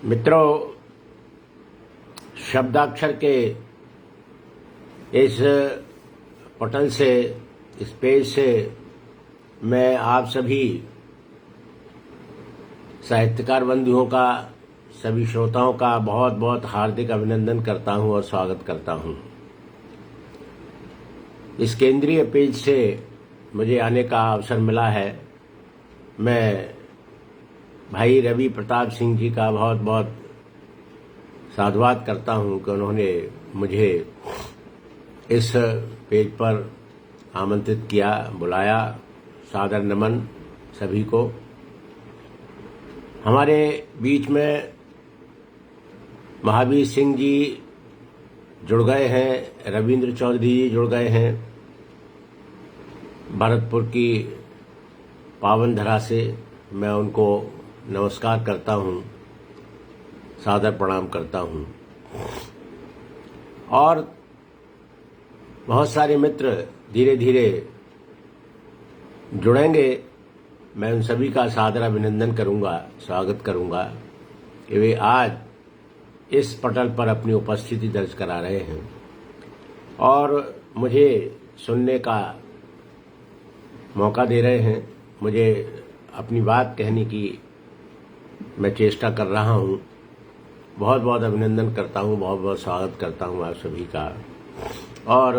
मित्रों, शब्दाक्षर के इस पटल से, इस पेज से मैं आप सभी साहित्यकार बंधुओं का, सभी श्रोताओं का बहुत बहुत हार्दिक अभिनंदन करता हूं और स्वागत करता हूं। इस केंद्रीय पेज से मुझे आने का अवसर मिला है। मैं भाई रवि प्रताप सिंह जी का बहुत बहुत साधुवाद करता हूं कि उन्होंने मुझे इस पेज पर आमंत्रित किया, बुलाया। सादर नमन सभी को। हमारे बीच में महावीर सिंह जी जुड़ गए हैं, रविंद्र चौधरी जी जुड़ गए हैं भरतपुर की पावन धरा से। मैं उनको नमस्कार करता हूं, सादर प्रणाम करता हूं। और बहुत सारे मित्र धीरे धीरे जुड़ेंगे। मैं उन सभी का सादर अभिनंदन करूंगा, स्वागत करूंगा कि वे आज इस पटल पर अपनी उपस्थिति दर्ज करा रहे हैं और मुझे सुनने का मौका दे रहे हैं। मुझे अपनी बात कहने की मैं चेष्टा कर रहा हूं। बहुत बहुत अभिनंदन करता हूं, बहुत बहुत स्वागत करता हूं आप सभी का। और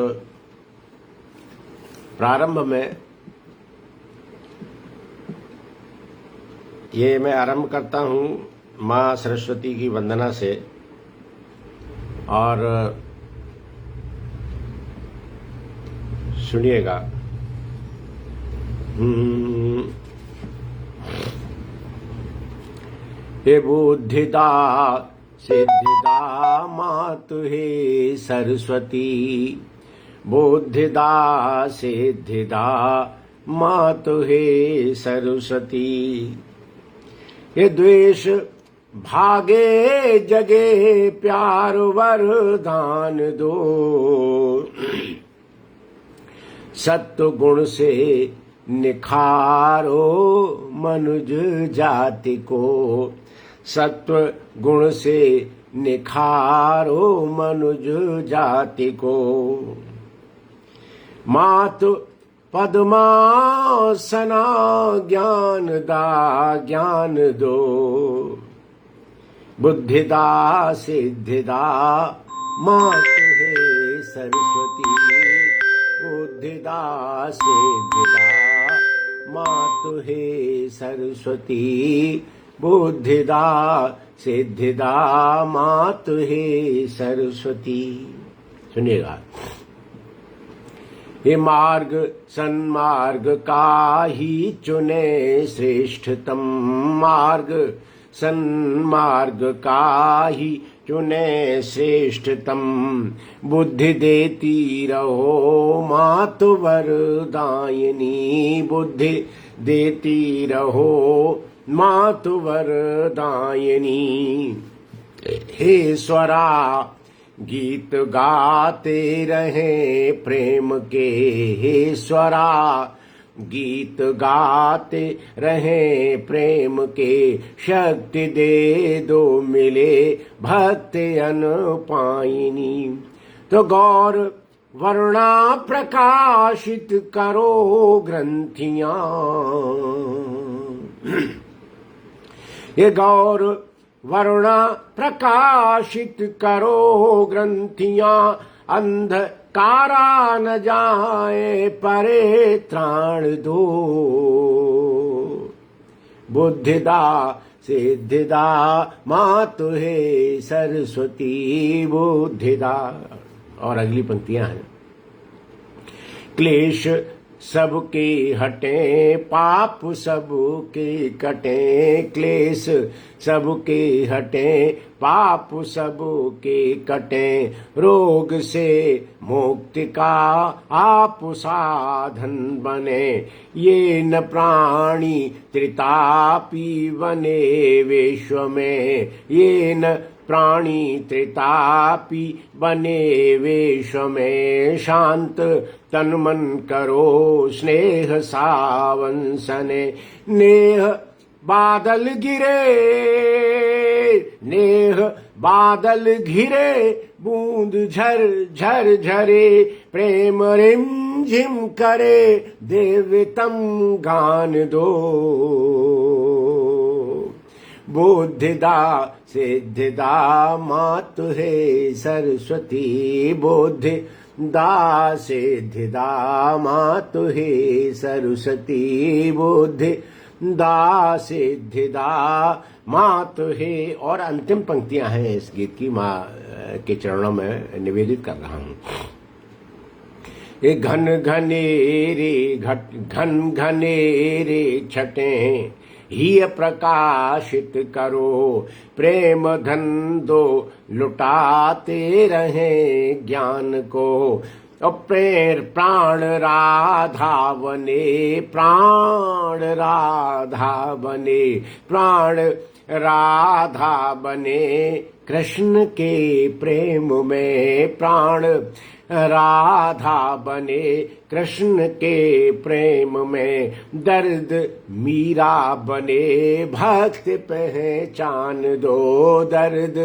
प्रारंभ में ये मैं आरंभ करता हूं माँ सरस्वती की वंदना से। और सुनिएगा। हे बुद्धिदा सिद्धिदा मातु हे सरस्वती, बुद्धिदा सिद्धिदा मातु हे सरस्वती। ये द्वेष भागे जगे प्यार वरदान दो, सत्व गुण से निखारो मनुज जाति को, सत्व गुण से निखारो मनुज जाति को। मातु पद्मासना ज्ञान दा ज्ञान दो, बुद्धिदा सिद्धिदा मातु हे सरस्वती, बुद्धिदा सिद्धिदा मातु हे सरस्वती, बुद्धिदा सिद्धिदा मातु हे सरस्वती। सुनिएगा। ये मार्ग सन्मार्ग का ही चुने श्रेष्ठतम, मार्ग सन्मार्ग का ही चुने श्रेष्ठतम। बुद्धि देती रहो मातु वरदायिनी, बुद्धि देती रहो मातु वरदायिनी। हे स्वरा गीत गाते रहे प्रेम के, हे स्वरा गीत गाते रहे प्रेम के। शक्ति दे दो मिले भक्ति अनुपायिनी। तो गौर वर्णा प्रकाशित करो ग्रंथियां, ये गौर वरुणा प्रकाशित करो ग्रंथियां। अंधकारा न जाए परे त्राण दो, बुद्धिदा सिद्धिदा मातु हे सरस्वती, बुद्धिदा। और अगली पंक्तियां हैं। क्लेश सबके हटे पाप सबके कटे, क्लेश सबके हटे पाप सबके कटे। रोग से मुक्ति का आप साधन बने, ये न प्राणी त्रितापी बने विश्व में, ये न प्राणी त्रितापी बने विश्व में। शांत तन मन करो स्नेह सावन सने, नेह बादल गिरे नेह बादल घिरे, बूंद झर झर झरे, प्रेम रिम झिम करे, देवतम गान दो। बुद्धिदा सिद्धिदा मातु है सरस्वती, बुद्धिदा सिद्धिदा मातु है सरस्वती, बुद्धिदा सिद्धिदा मातु है। और अंतिम पंक्तियां हैं इस गीत की, माँ के चरणों में निवेदित कर रहा हूं। ये घन घनेरे छटें ही प्रकाशित करो, प्रेम धन दो लुटाते रहें ज्ञान को। और प्राण राधा बने, प्राण राधा बने, प्राण राधा बने कृष्ण के प्रेम में, प्राण राधा बने कृष्ण के प्रेम में। दर्द मीरा बने भक्त पहचान दो, दर्द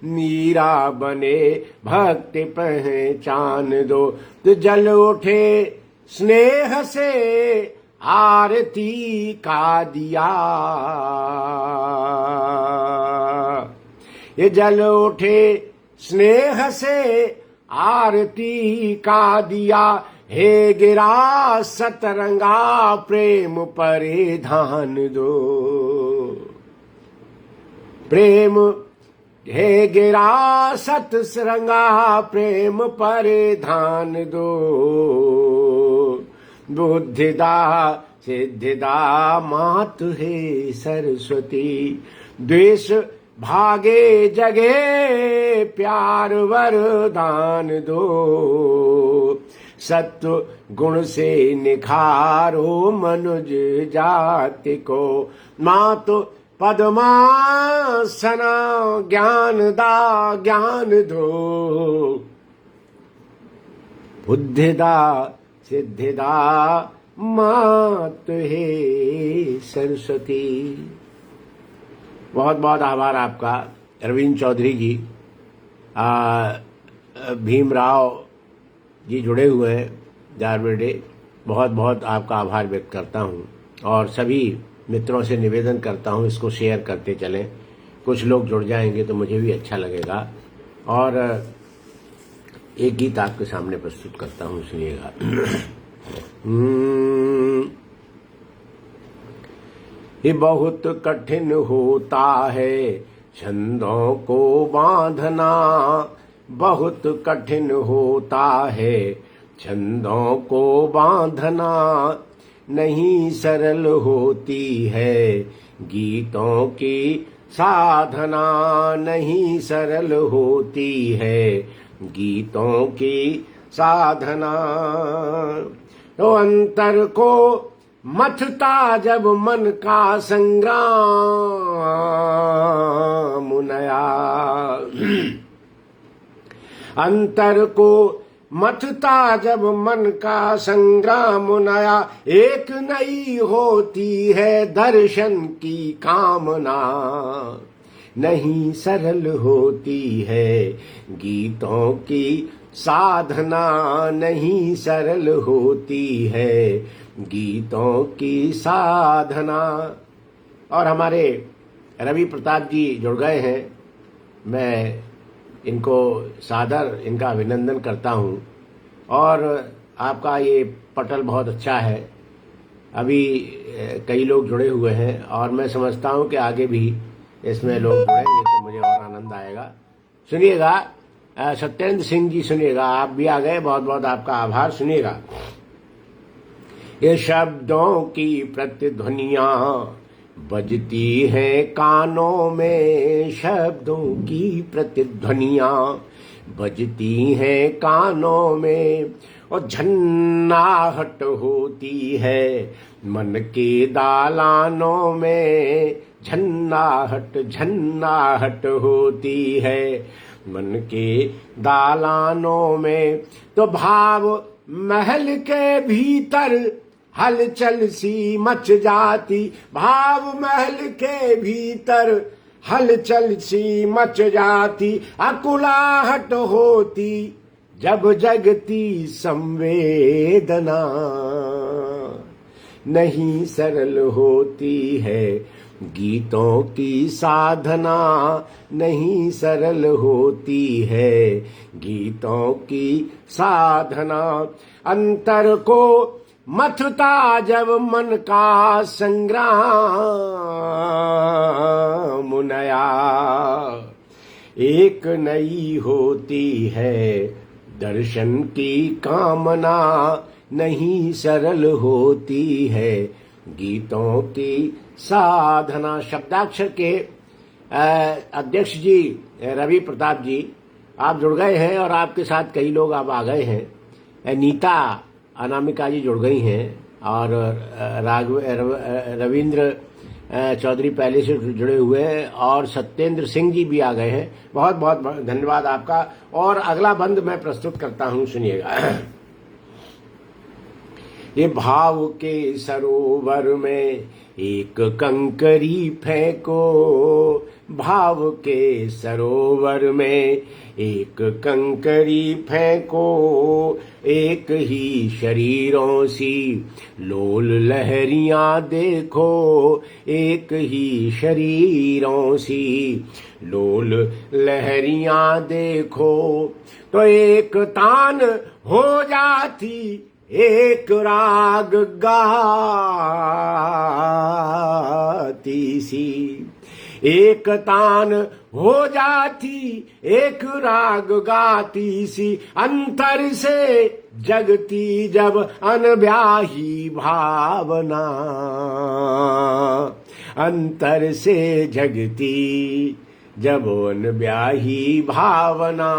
मीरा बने भक्त पहचान दो। तो जल उठे स्नेह से आरती का दिया, ये जल उठे स्नेह से आरती का दिया। हे गिरा सतरंगा प्रेम परिधान दो, प्रेम हे गिरा सतरंगा प्रेम परिधान दो। बुद्धिदा सिद्धिदा मातु है सरस्वती, द्वेष भागे जगे प्यार वरदान दो। सत्व गुण से निखारो मनुज जाति को, मातु पद्मासना ज्ञान दा ज्ञान दो। बुद्धिदा सिद्धिदा मातु है सरस्वती। बहुत बहुत आभार आपका अरविंद चौधरी जी। भीमराव जी जुड़े हुए हैं जारबेड़े, बहुत बहुत आपका आभार व्यक्त करता हूँ। और सभी मित्रों से निवेदन करता हूँ इसको शेयर करते चलें, कुछ लोग जुड़ जाएंगे तो मुझे भी अच्छा लगेगा। और एक गीत आपके सामने प्रस्तुत करता हूँ, सुनिएगा। ये बहुत कठिन होता है छंदों को बांधना, बहुत कठिन होता है छंदों को बांधना। नहीं सरल होती है गीतों की साधना, नहीं सरल होती है गीतों की साधना। तो अंतर को मथता जब मन का संग्राम नया, अंतर को मथता जब मन का संग्राम नया। एक नई होती है दर्शन की कामना, नहीं सरल होती है गीतों की साधना, नहीं सरल होती है गीतों की साधना। और हमारे रवि प्रताप जी जुड़ गए हैं, मैं इनको सादर इनका अभिनंदन करता हूं। और आपका ये पटल बहुत अच्छा है, अभी कई लोग जुड़े हुए हैं और मैं समझता हूं कि आगे भी इसमें लोग जुड़ेंगे तो मुझे और आनंद आएगा। सुनिएगा, सत्येंद्र सिंह जी सुनिएगा, आप भी आ गए, बहुत बहुत आपका आभार। सुनिएगा, ये शब्दों की प्रतिध्वनियां बजती हैं कानों में, शब्दों की प्रतिध्वनियां बजती हैं कानों में। और झन्नाहट होती है मन के दालानों में, झन्नाहट झन्नाहट होती है मन के दालानों में। तो भाव महल के भीतर हलचल सी मच जाती, भाव महल के भीतर हलचल सी मच जाती, अकुलाहट होती जब जगती संवेदना। नहीं सरल होती है गीतों की साधना, नहीं सरल होती है गीतों की साधना। अंतर को मथता जब मन का संग्राम नया, एक नई होती है दर्शन की कामना। नहीं सरल होती है गीतों की साधना। शब्दाक्षर के अध्यक्ष जी रवि प्रताप जी आप जुड़ गए हैं और आपके साथ कई लोग अब आ गए हैं। नीता अनामिका जी जुड़ गई हैं और रविंद्र चौधरी पहले से जुड़े हुए हैं और सत्येंद्र सिंह जी भी आ गए हैं। बहुत बहुत धन्यवाद आपका। और अगला बंद मैं प्रस्तुत करता हूं, सुनिएगा। ये भाव के सरोवर में एक कंकरी फेंको, भाव के सरोवर में एक कंकरी फेंको। एक ही शरीरों सी लोल लहरियां देखो, एक ही शरीरों सी लोल लहरियां देखो। तो एक तान हो जाती, एक राग गाती सी, एक तान हो जाती, एक राग गाती सी। अंतर से जगती जब अनब्याही भावना, अंतर से जगती जब अनब्याही भावना।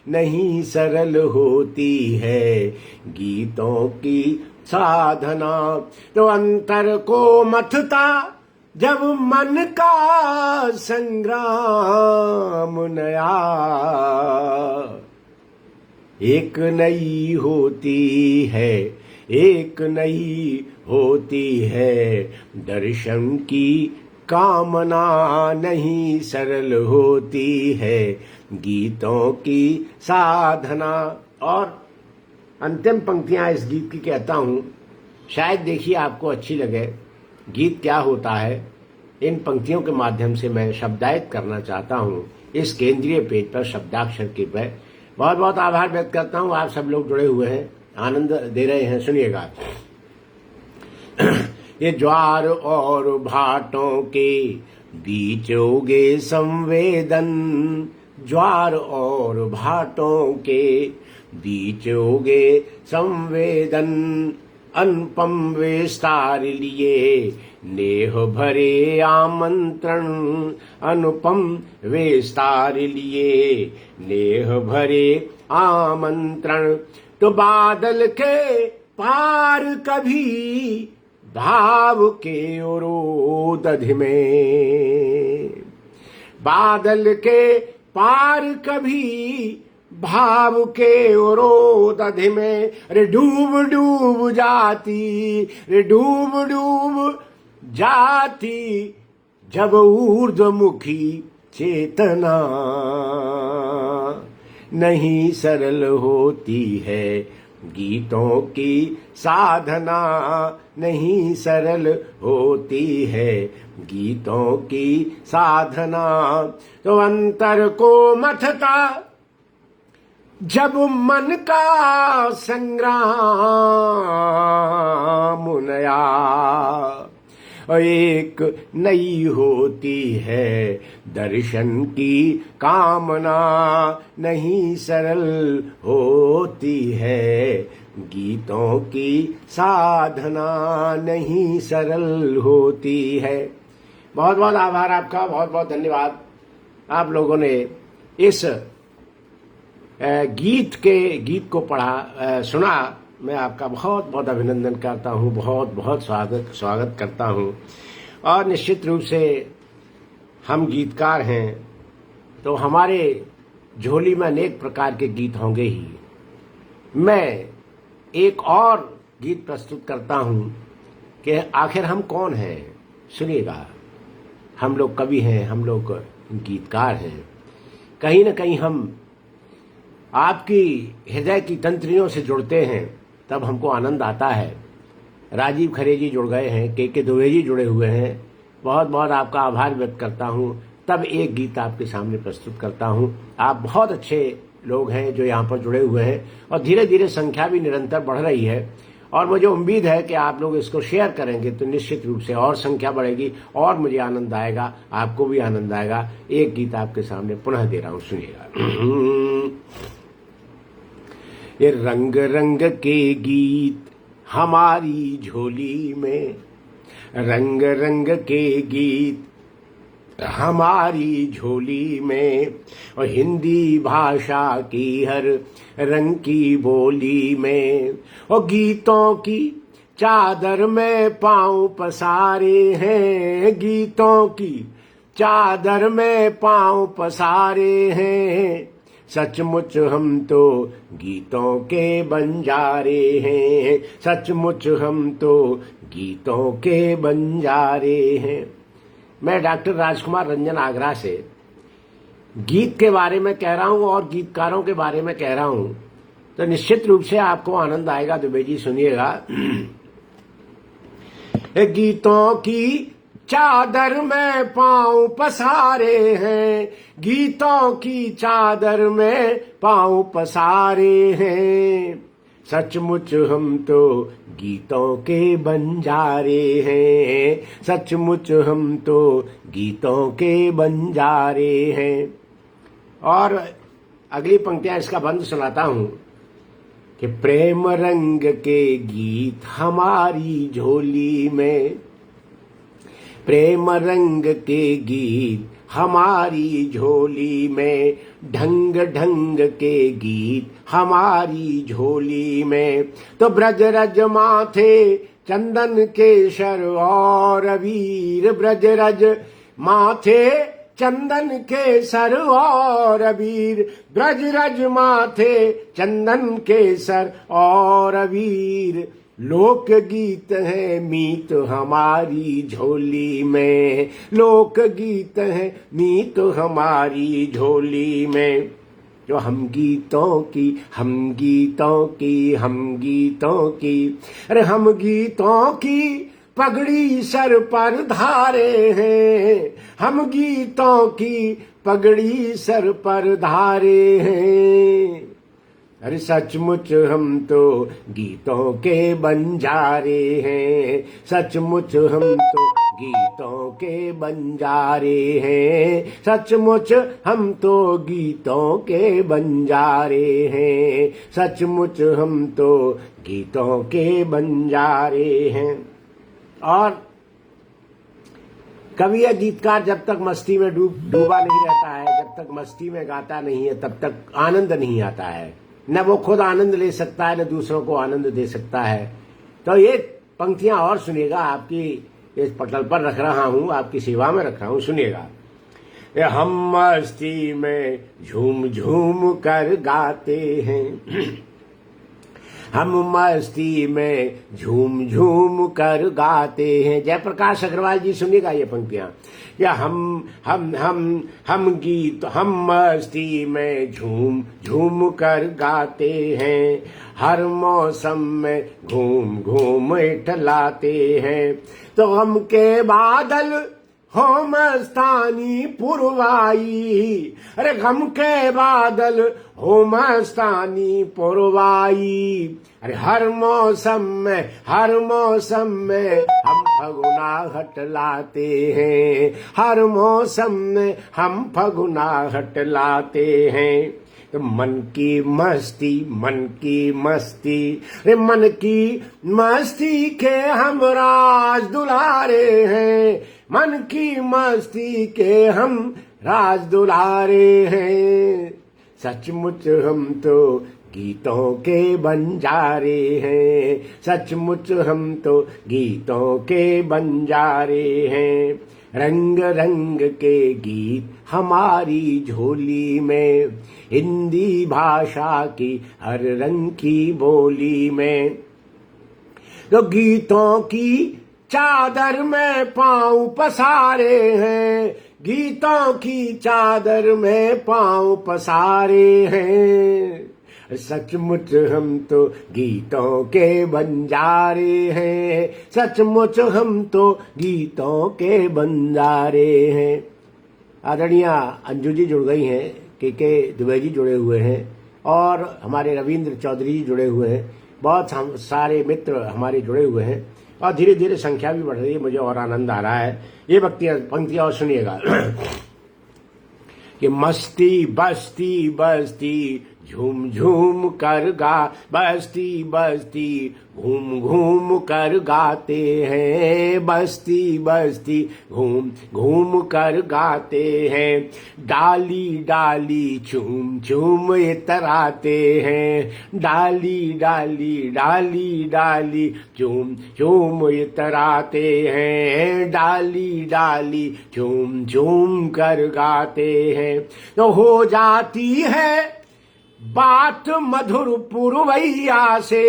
नहीं सरल होती है गीतों की साधना। तो अंतर को मथता जब मन का संग्राम नया, एक नई होती है, एक नई होती है दर्शन की कामना। नहीं सरल होती है गीतों की साधना। और अंतिम पंक्तियां इस गीत की कहता हूं, शायद देखिए आपको अच्छी लगे। गीत क्या होता है, इन पंक्तियों के माध्यम से मैं शब्दायित करना चाहता हूं इस केंद्रीय पेज पर शब्दाक्षर के पे। बहुत बहुत आभार व्यक्त करता हूं, आप सब लोग जुड़े हुए हैं, आनंद दे रहे हैं। सुनिएगा। ये ज्वार और भाटों के बीच उगे संवेदन, ज्वार और भाटों के बीच उगे संवेदन। अनुपम विस्तार लिए नेह भरे आमंत्रण, अनुपम विस्तार लिए नेह भरे आमंत्रण। तो बादल के पार कभी भाव के ओरोदध में, बादल के पार कभी भाव के ओरोदध में। रे डूब डूब जाती, रे डूब डूब जाती जब ऊर्ध्वमुखी चेतना। नहीं सरल होती है गीतों की साधना, नहीं सरल होती है गीतों की साधना। तो अंतर को मथता जब मन का संग्राम नया, एक नई होती है दर्शन की कामना। नहीं सरल होती है गीतों की साधना, नहीं सरल होती है। बहुत बहुत आभार आपका, बहुत बहुत धन्यवाद। आप लोगों ने इस गीत को पढ़ा, सुना। मैं आपका बहुत बहुत अभिनंदन करता हूँ, बहुत बहुत स्वागत करता हूँ। और निश्चित रूप से हम गीतकार हैं तो हमारे झोली में अनेक प्रकार के गीत होंगे ही। मैं एक और गीत प्रस्तुत करता हूँ कि आखिर हम कौन हैं। सुनिएगा। हम लोग कवि हैं, हम लोग गीतकार हैं। कहीं ना कहीं हम आपकी हृदय की तंत्रियों से जुड़ते हैं, तब हमको आनंद आता है। राजीव खरे जी जुड़ गए हैं, के दुबे जी जुड़े हुए हैं, बहुत बहुत आपका आभार व्यक्त करता हूँ। तब एक गीत आपके सामने प्रस्तुत करता हूँ। आप बहुत अच्छे लोग हैं जो यहाँ पर जुड़े हुए हैं, और धीरे धीरे संख्या भी निरंतर बढ़ रही है, और मुझे उम्मीद है कि आप लोग इसको शेयर करेंगे तो निश्चित रूप से और संख्या बढ़ेगी और मुझे आनंद आएगा, आपको भी आनंद आएगा। एक गीत आपके सामने पुनः दे रहा हूँ, सुनिएगा। ये रंग रंग के गीत हमारी झोली में, रंग रंग के गीत हमारी झोली में, और हिंदी भाषा की हर रंग की बोली में, और गीतों की चादर में पांव पसारे हैं, गीतों की चादर में पांव पसारे हैं। सचमुच हम तो गीतों के बंजारे हैं, सचमुच हम तो गीतों के बंजारे हैं। मैं डॉक्टर राजकुमार रंजन आगरा से गीत के बारे में कह रहा हूं और गीतकारों के बारे में कह रहा हूं, तो निश्चित रूप से आपको आनंद आएगा। दुबे जी सुनिएगा। गीतों की चादर में पांव पसारे हैं, गीतों की चादर में पांव पसारे हैं। सचमुच हम तो गीतों के बंजारे हैं, सचमुच हम तो गीतों के बंजारे हैं। और अगली पंक्तियां इसका बंद सुनाता हूं कि प्रेम रंग के गीत हमारी झोली में, प्रेम रंग के गीत हमारी झोली में, ढंग ढंग के गीत हमारी झोली में। तो ब्रज रज माथे चंदन केशर और अबीर, ब्रज रज माथे चंदन केसर और अबीर, ब्रज रज माथे चंदन केसर और अबीर। लोक गीत है मीत हमारी झोली में, लोक गीत है मीत हमारी झोली में। जो हम गीतों की, हम गीतों की, हम गीतों की, अरे हम गीतों की पगड़ी सर पर धारे हैं, हम गीतों की पगड़ी सर पर धारे हैं। अरे सचमुच हम तो गीतों के बंजारे हैं, सचमुच हम तो गीतों के बंजारे हैं, सचमुच हम तो गीतों के बंजारे हैं, सचमुच हम तो गीतों के बंजारे हैं। और कवि या गीतकार जब तक मस्ती में डूबा नहीं रहता है, जब तक मस्ती में गाता नहीं है, तब तक आनंद नहीं आता है। न वो खुद आनंद ले सकता है, न दूसरों को आनंद दे सकता है। तो ये पंक्तियां और सुनिएगा, आपकी इस पटल पर रख रहा हूं, आपकी सेवा में रख रहा हूं, सुनिएगा। हम मस्ती में झूम झूम कर गाते हैं, हम मस्ती में झूम झूम कर गाते हैं। जयप्रकाश अग्रवाल जी सुनिएगा ये पंक्तियां। या हम गीत, हम मस्ती में झूम झूम कर गाते हैं, हर मौसम में घूम घूम इठलाते हैं। तो गम के बादल हो मस्तानी पुरवाई, अरे गम के बादल हो मस्तानी पुरवाई। अरे हर मौसम में हम फगुनाहट लाते हैं, हर मौसम में हम फगुनाहट लाते हैं। तो मन की मस्ती, मन की मस्ती, रे मन की मस्ती के हम राज दुलारे हैं, मन की मस्ती के हम राज दुलारे हैं। सचमुच हम तो गीतों के बंजारे हैं, सचमुच हम तो गीतों के बंजारे हैं। रंग रंग के गीत हमारी झोली में, हिंदी भाषा की हर रंग की बोली में। तो गीतों की चादर में पांव पसारे हैं, गीतों की चादर में पांव पसारे हैं। सचमुच हम तो गीतों के बंजारे हैं, सचमुच हम तो गीतों के बंजारे हैं। आदरणीय अंजू जी जुड़ गई हैं, के दुबे जी जुड़े हुए हैं और हमारे रविंद्र चौधरी जी जुड़े हुए हैं। बहुत सारे मित्र हमारे जुड़े हुए हैं और धीरे धीरे संख्या भी बढ़ रही है, मुझे और आनंद आ रहा है। ये पंक्तियां और सुनिएगा कि मस्ती बस्ती बस्ती झूम झूम कर गा, बस्ती बस्ती घूम घूम कर गाते हैं, बस्ती बस्ती घूम घूम कर गाते हैं। डाली डाली चूम चूम इतराते हैं, डाली डाली डाली डाली चूम चूम इतराते हैं, डाली डाली चूम चूम कर गाते हैं। तो हो जाती है बात मधुर पुरवैया से,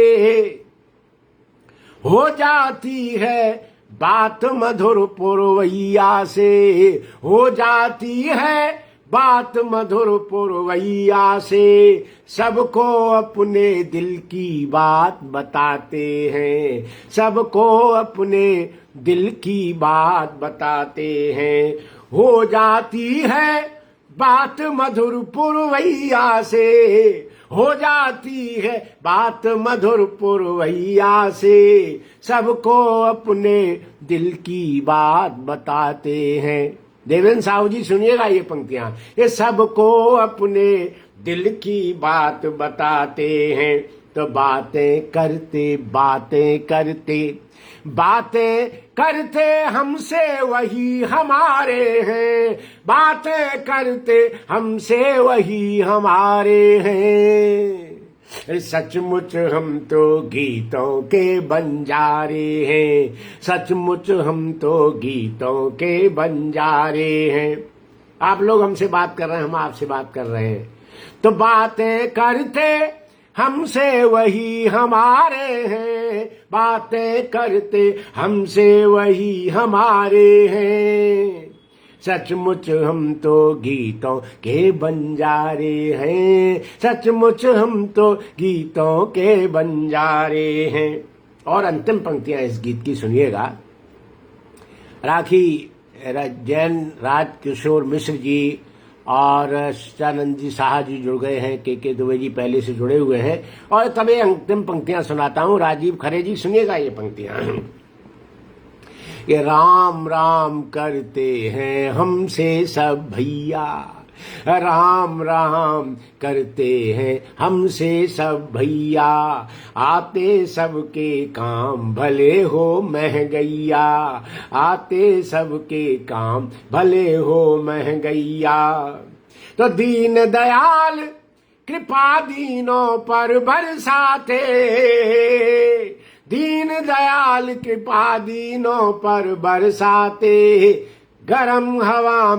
हो जाती है बात मधुर पुरवैया से, हो जाती है बात मधुर पुरवैया से। सबको अपने दिल की बात बताते हैं, सबको अपने दिल की बात बताते हैं। हो जाती है बात मधुर पुरवैया से, हो जाती है बात मधुर पुरवैया से। सबको अपने दिल की बात बताते हैं। देवेंद्र साहू जी सुनिएगा ये पंक्तियां, ये सबको अपने दिल की बात बताते हैं। तो बातें करते बातें करते बातें करते हमसे वही हमारे हैं, बातें करते हमसे वही हमारे हैं। सचमुच हम तो गीतों के बंजारे हैं, सचमुच हम तो गीतों के बंजारे हैं। आप लोग हमसे बात कर रहे हैं, हम आपसे बात कर रहे हैं। तो बातें करते हमसे वही हमारे हैं, बातें करते हमसे वही हमारे हैं। सचमुच हम तो गीतों के बंजारे हैं, सचमुच हम तो गीतों के बंजारे हैं। और अंतिम पंक्तियां इस गीत की सुनिएगा। राखी जैन राजकिशोर मिश्र जी और सच्चानंद जी साहा जी जुड़ गए हैं, के दुबे जी पहले से जुड़े हुए हैं। और तब ये अंतिम पंक्तियां सुनाता हूं। राजीव खरे जी सुनिएगा ये पंक्तियां। ये राम राम करते हैं हमसे सब भैया, राम राम करते हैं हमसे सब भैया। आते सबके काम भले हो महंगैया, आते सबके काम भले हो महंगैया। तो दीन दयाल कृपा दीनों पर बरसाते, दीन दयाल कृपा दीनों पर बरसाते। गरम हवा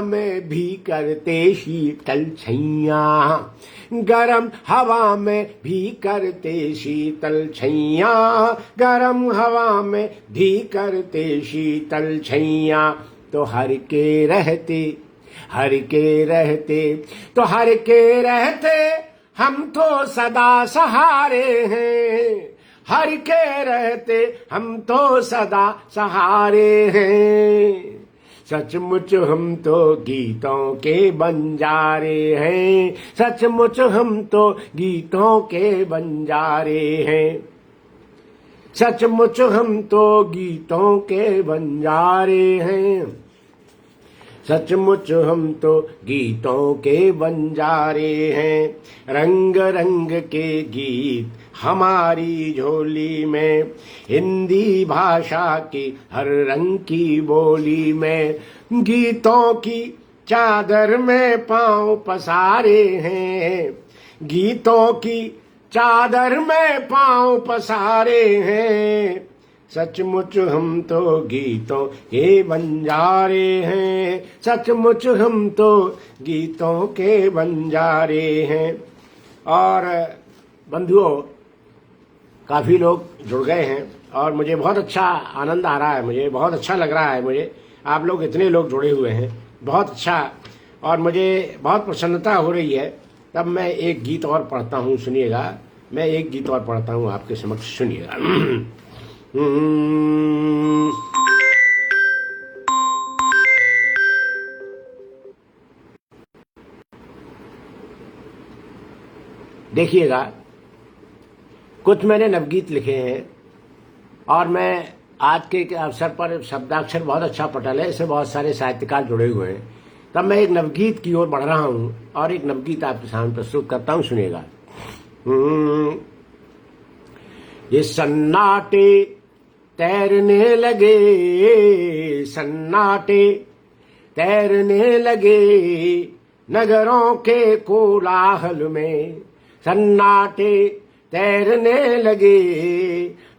में भी करते शीतल छैया, गरम हवा में भी करते शीतल छैया, गरम हवा में भी करते शीतल छैया। तो हर के रहते तो हर के रहते हम तो सदा सहारे हैं, हर के रहते हम तो सदा सहारे हैं। सचमुच हम तो गीतों के बंजारे हैं, सचमुच हम तो गीतों के बंजारे हैं। सचमुच हम तो गीतों के बंजारे हैं, सचमुच हम तो गीतों के बंजारे हैं। रंग रंग के गीत हमारी झोली में, हिंदी भाषा की हर रंग की बोली में। गीतों की चादर में पांव पसारे हैं, गीतों की चादर में पांव पसारे हैं। सचमुच हम तो गीतों के बंजारे हैं, सचमुच हम तो गीतों के बंजारे हैं। और बंधुओं, काफ़ी लोग जुड़ गए हैं और मुझे बहुत अच्छा आनंद आ रहा है, मुझे बहुत अच्छा लग रहा है। मुझे आप लोग इतने लोग जुड़े हुए हैं, बहुत अच्छा, और मुझे बहुत प्रसन्नता हो रही है। तब मैं एक गीत और पढ़ता हूँ, सुनिएगा। मैं एक गीत और पढ़ता हूँ आपके समक्ष, सुनिएगा। देखिएगा, कुछ मैंने नवगीत लिखे हैं और मैं आज के अवसर पर शब्दाक्षर बहुत अच्छा पटल है, इसमें बहुत सारे साहित्यकार जुड़े हुए हैं। तब मैं एक नवगीत की ओर बढ़ रहा हूँ और एक नवगीत आपके सामने प्रस्तुत करता हूँ, सुनिएगा। ये सन्नाटे तैरने लगे, सन्नाटे तैरने लगे नगरों के कोलाहल में, सन्नाटे तैरने लगे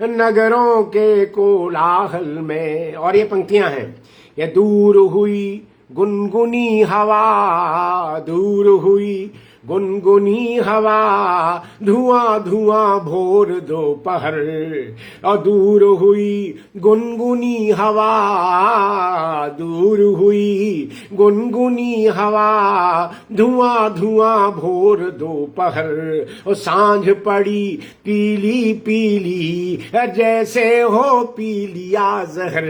नगरों के कोलाहल में। और ये पंक्तियां हैं, ये दूर हुई गुनगुनी हवा, दूर हुई गुनगुनी हवा, धुआं धुआं भोर दोपहर, और दूर हुई गुनगुनी हवा, दूर हुई गुनगुनी हवा, धुआं धुआं भोर दोपहर, और सांझ पड़ी पीली पीली जैसे हो पीलिया जहर,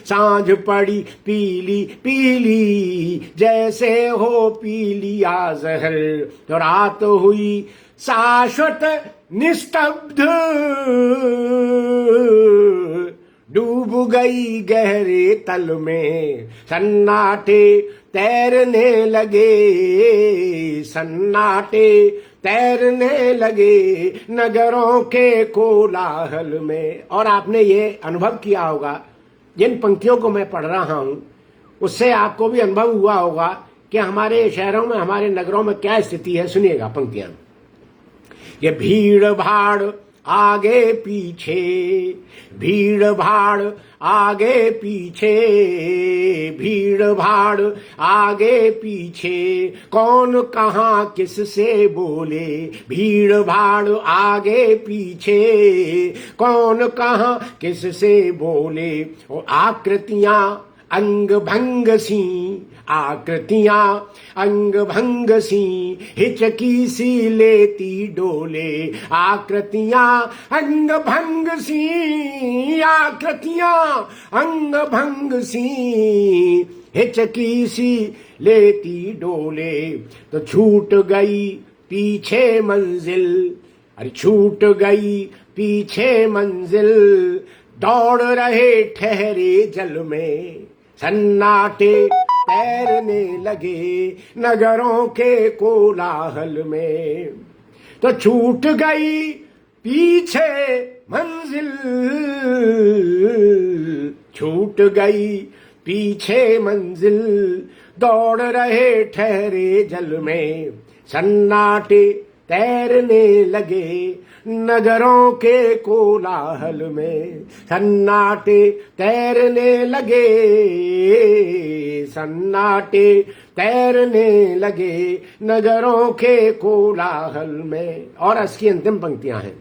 सांझ पड़ी पीली पीली जैसे हो पीलिया जहर, तो रात हुई शाश्वत निस्तब्ध, डूब गई गहरे तल में, सन्नाटे तैरने लगे, सन्नाटे तैरने लगे नगरों के कोलाहल में। और आपने ये अनुभव किया होगा, जिन पंक्तियों को मैं पढ़ रहा हूं उससे आपको भी अनुभव हुआ होगा कि हमारे शहरों में, हमारे नगरों में क्या स्थिति है। सुनिएगा पंक्तियां। ये भीड़ भाड़ आगे पीछे, भीड़ भाड़ आगे पीछे, भीड़ भाड़ आगे पीछे, कौन कहां किससे बोले, भीड़ भाड़ आगे पीछे, कौन कहां किससे बोले, और आकृतियां अंग भंग सी, आकृतियां अंग भंग सी, हिचकी सी लेती डोले, आकृतियां अंग भंग सी, आकृतियां अंग भंग सी, हिचकी सी लेती डोले, तो छूट गई पीछे मंजिल, अरे छूट गई पीछे मंजिल, दौड़ रहे ठहरे जल में, सन्नाटे तैरने लगे नगरों के कोलाहल में, तो छूट गई पीछे मंजिल, छूट गई पीछे मंजिल, दौड़ रहे ठहरे जल में, सन्नाटे तैरने लगे नगरों के कोलाहल में, सन्नाटे तैरने लगे, सन्नाटे तैरने लगे नगरों के कोलाहल में। और इसकी अंतिम पंक्तियां हैं,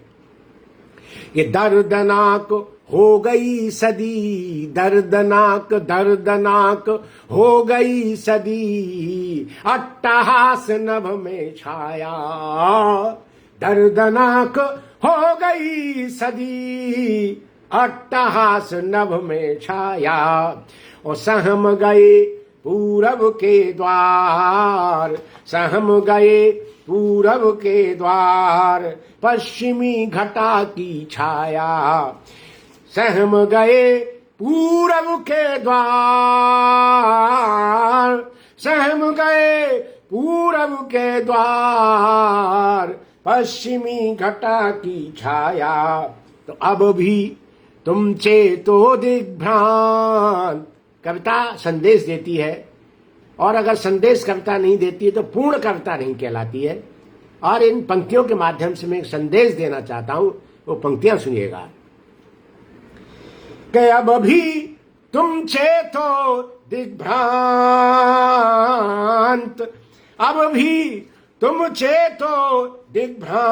ये दर्दनाक हो गई सदी, दर्दनाक दर्दनाक हो गई सदी, अट्टहास नभ में छाया, दर्दनाक हो गई सदी, अट्टहास नभ में छाया, और सहम गए पूरब के द्वार, सहम गए पूरब के द्वार, पश्चिमी घटा की छाया, सहम गए पूरब के द्वार, सहम गए पूरब के द्वार, पश्चिमी घटा की छाया, तो अब भी तुम चेतो दिग्भ्रांत। कविता संदेश देती है, और अगर संदेश कविता नहीं देती है तो पूर्ण कविता नहीं कहलाती है। और इन पंक्तियों के माध्यम से मैं एक संदेश देना चाहता हूं, वो पंक्तियां सुनिएगा कि अब भी तुम चेतो दिग्भ्रांत, अब भी तुम चेतो दिग्भ्रांत,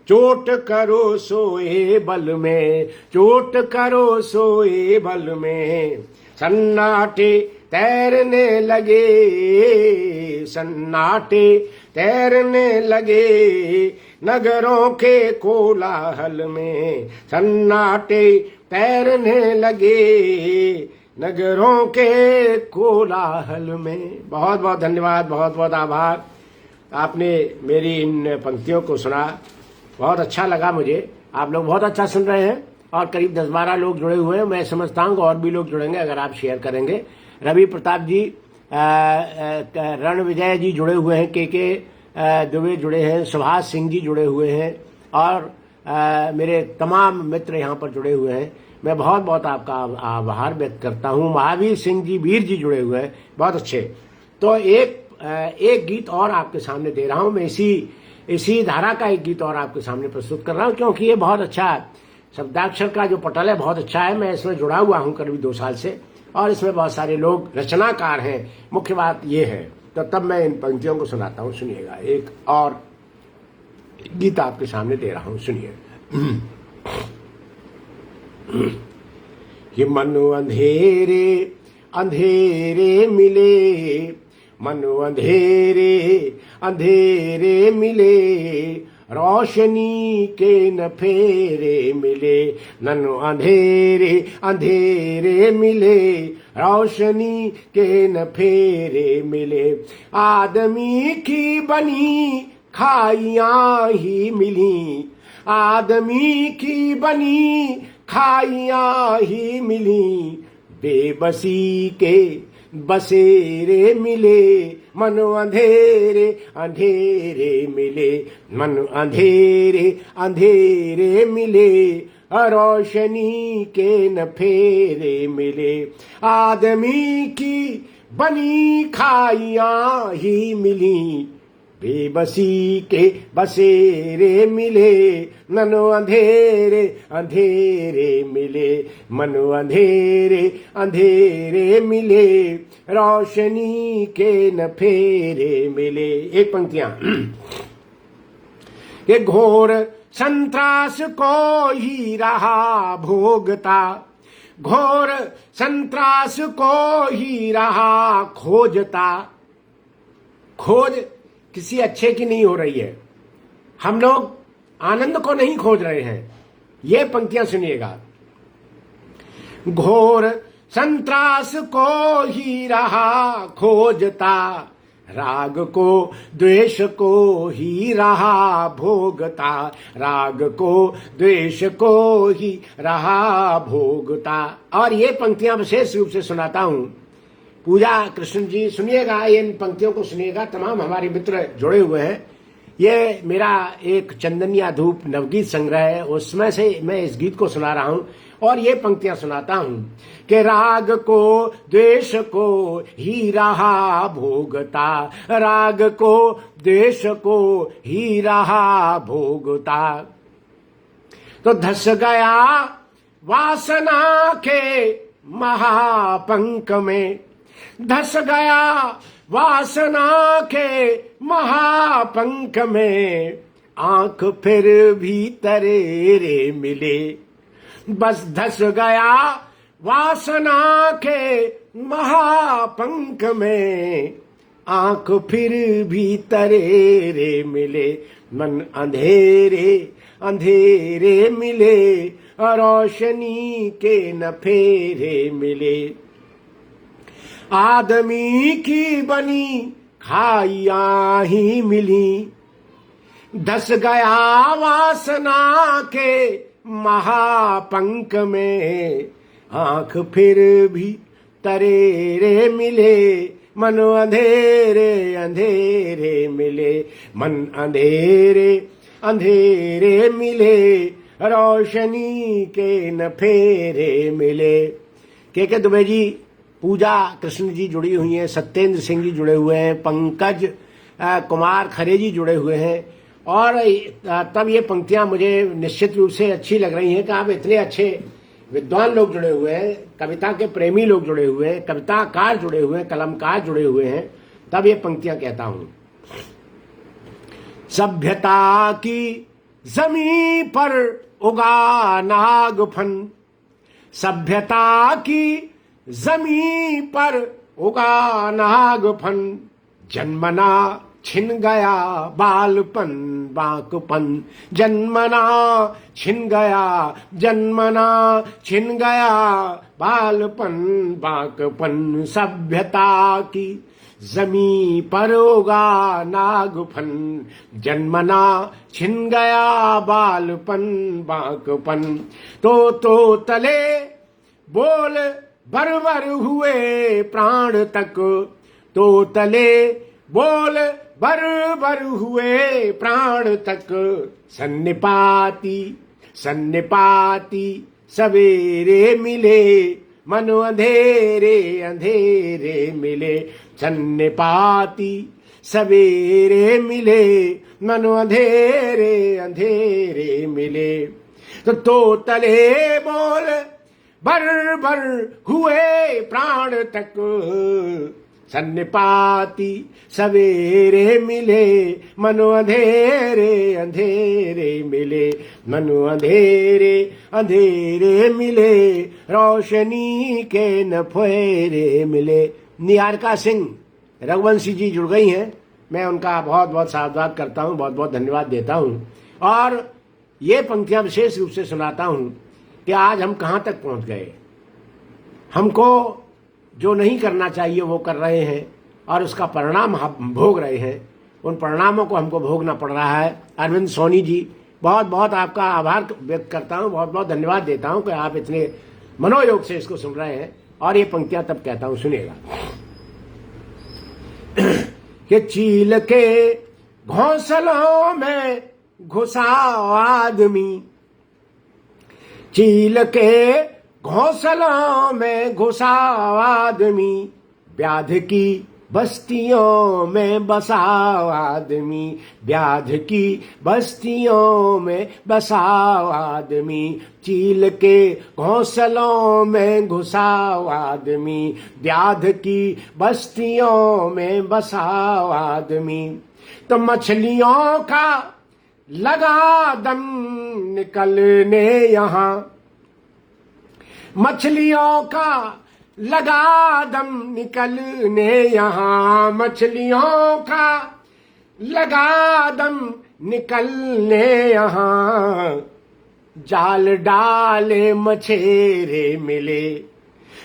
चोट करो सोए बल में, चोट करो सोए बल में, सन्नाटे तैरने लगे, सन्नाटे तैरने लगे, नगरों के कोलाहल में, सन्नाटे तैरने लगे, नगरों के कोलाहल में। बहुत बहुत धन्यवाद, बहुत बहुत आभार। आपने मेरी इन पंक्तियों को सुना, बहुत अच्छा लगा मुझे। आप लोग बहुत अच्छा सुन रहे हैं और करीब 10-12 लोग जुड़े हुए हैं। मैं समझता हूँ और भी लोग जुड़ेंगे अगर आप शेयर करेंगे। रवि प्रताप जी, रणविजय जी जुड़े हुए हैं, के दुबे जुड़े हैं, सुभाष सिंह जी जुड़े हुए हैं और मेरे तमाम मित्र यहाँ पर जुड़े हुए हैं। मैं बहुत बहुत आपका आभार व्यक्त करता हूँ। महावीर सिंह जी, वीर जी जुड़े हुए हैं, बहुत अच्छे। तो एक गीत और आपके सामने दे रहा हूँ मैं, इसी धारा का एक गीत और आपके सामने प्रस्तुत कर रहा हूँ, क्योंकि ये बहुत अच्छा शब्दाक्षर का जो पटल है बहुत अच्छा है। मैं इसमें जुड़ा हुआ हूँ करीब 2 साल से और इसमें बहुत सारे लोग रचनाकार हैं। मुख्य बात ये है, तो तब मैं इन पंक्तियों को सुनाता हूँ। सुनिएगा, एक और गीत आपके सामने दे रहा हूँ, सुनिए। ये मन अंधेरे अंधेरे मिले, मन अंधेरे अंधेरे मिले, रोशनी के न फेरे मिले, नन्नु अंधेरे अंधेरे मिले, रोशनी के न फेरे मिले, आदमी की बनी खाइयां ही मिली, आदमी की बनी खाइयां ही मिली, बेबसी के बसेरे मिले, मन अंधेरे अंधेरे मिले, मन अंधेरे अंधेरे मिले, रोशनी के न फेरे मिले, आदमी की बनी खाइयां ही मिली, बेबसी के बसेरे मिले, मनो अंधेरे अंधेरे मिले, मनो अंधेरे अंधेरे मिले, रोशनी के न फेरे मिले। एक पंक्तियां। ये घोर संत्रास को ही रहा भोगता, घोर संत्रास को ही रहा खोजता। खोज किसी अच्छे की नहीं हो रही है, हम लोग आनंद को नहीं खोज रहे हैं। ये पंक्तियां सुनिएगा। घोर संत्रास को ही रहा खोजता, राग को द्वेष को ही रहा भोगता, राग को द्वेष को ही रहा भोगता। और ये पंक्तियां विशेष रूप से सुनाता हूं। पूजा कृष्ण जी, सुनिएगा, इन पंक्तियों को सुनिएगा। तमाम हमारे मित्र जुड़े हुए हैं। ये मेरा एक चंदनिया धूप नवगीत संग्रह है, उसमें से मैं इस गीत को सुना रहा हूं और ये पंक्तियां सुनाता हूं कि राग को द्वेष को ही रहा भोगता, राग को द्वेष को ही रहा भोगता। तो धस गया वासना के महापंख में, धस गया वासना के महापंख में, आंख फिर भी तरेरे मिले। बस धस गया वासना के महापंख में, आंख फिर भी तरेरे मिले, मन अंधेरे अंधेरे मिले, रोशनी के न फेरे मिले। आदमी की बनी खाइयां ही मिली, धस गया वासना के महापंख में, आंख फिर भी तरेरे मिले, मन अंधेरे अंधेरे मिले, मन अंधेरे अंधेरे मिले, रोशनी के न फेरे मिले। के दुबे जी, पूजा कृष्ण जी जुड़ी हुई हैं, सत्येंद्र सिंह जी जुड़े हुए हैं, पंकज कुमार खरे जी जुड़े हुए हैं। और तब ये पंक्तियां मुझे निश्चित रूप से अच्छी लग रही हैं कि आप इतने अच्छे विद्वान लोग जुड़े हुए हैं, कविता के प्रेमी लोग जुड़े हुए हैं, कविताकार जुड़े हुए हैं, कलमकार जुड़े हुए हैं। तब ये पंक्तियां कहता हूं। सभ्यता की जमी पर उगा नागफन, सभ्यता की जमी पर उगा नागफन, जन्मना छिन गया बालपन बांकपन, जन्मना छिन गया, जन्मना छिन गया बालपन बांकपन, सभ्यता की जमी पर उगा नागफन, जन्मना छिन गया बालपन बांकपन। तो तले बोल बरबर हुए प्राण तक, तो तले बोल बरबर हुए प्राण तक, सन्निपाती सन्निपाती सवेरे मिले, मन अंधेरे अंधेरे मिले, सन्निपाती सवेरे मिले, मन अंधेरे अंधेरे मिले। तो तले बोल बरबर हुए प्राण तक, सन्निपाती सवेरे मिले, मनो अंधेरे अंधेरे मिले, मनो अंधेरे अंधेरे मिले, रोशनी के न फेरे मिले। निहारिका सिंह रघुवंशी जी जुड़ गई हैं, मैं उनका बहुत बहुत साधुवाद करता हूँ, बहुत बहुत धन्यवाद देता हूँ। और ये पंक्तियां विशेष रूप से सुनाता हूँ कि आज हम कहाँ तक पहुँच गए। हमको जो नहीं करना चाहिए वो कर रहे हैं और उसका परिणाम हम भोग रहे हैं, उन परिणामों को हमको भोगना पड़ रहा है। अरविंद सोनी जी, बहुत बहुत आपका आभार व्यक्त करता हूँ, बहुत बहुत धन्यवाद देता हूँ कि आप इतने मनोयोग से इसको सुन रहे हैं। और ये पंक्तियां तब कहता हूँ, सुनिएगा कि चील के घोंसलों में घुसा आदमी, चील के घोंसलों में घुसा आदमी, व्याध की बस्तियों में बसा आदमी, व्याध की बस्तियों में बसा आदमी, चील के घोंसलों में घुसा आदमी, व्याध की बस्तियों में बसा आदमी। तो मछलियों का लगा दम निकलने यहाँ, मछलियों का लगा दम निकलने यहाँ, मछलियों का लगा दम निकलने यहाँ, जाल डाले मछेरे मिले,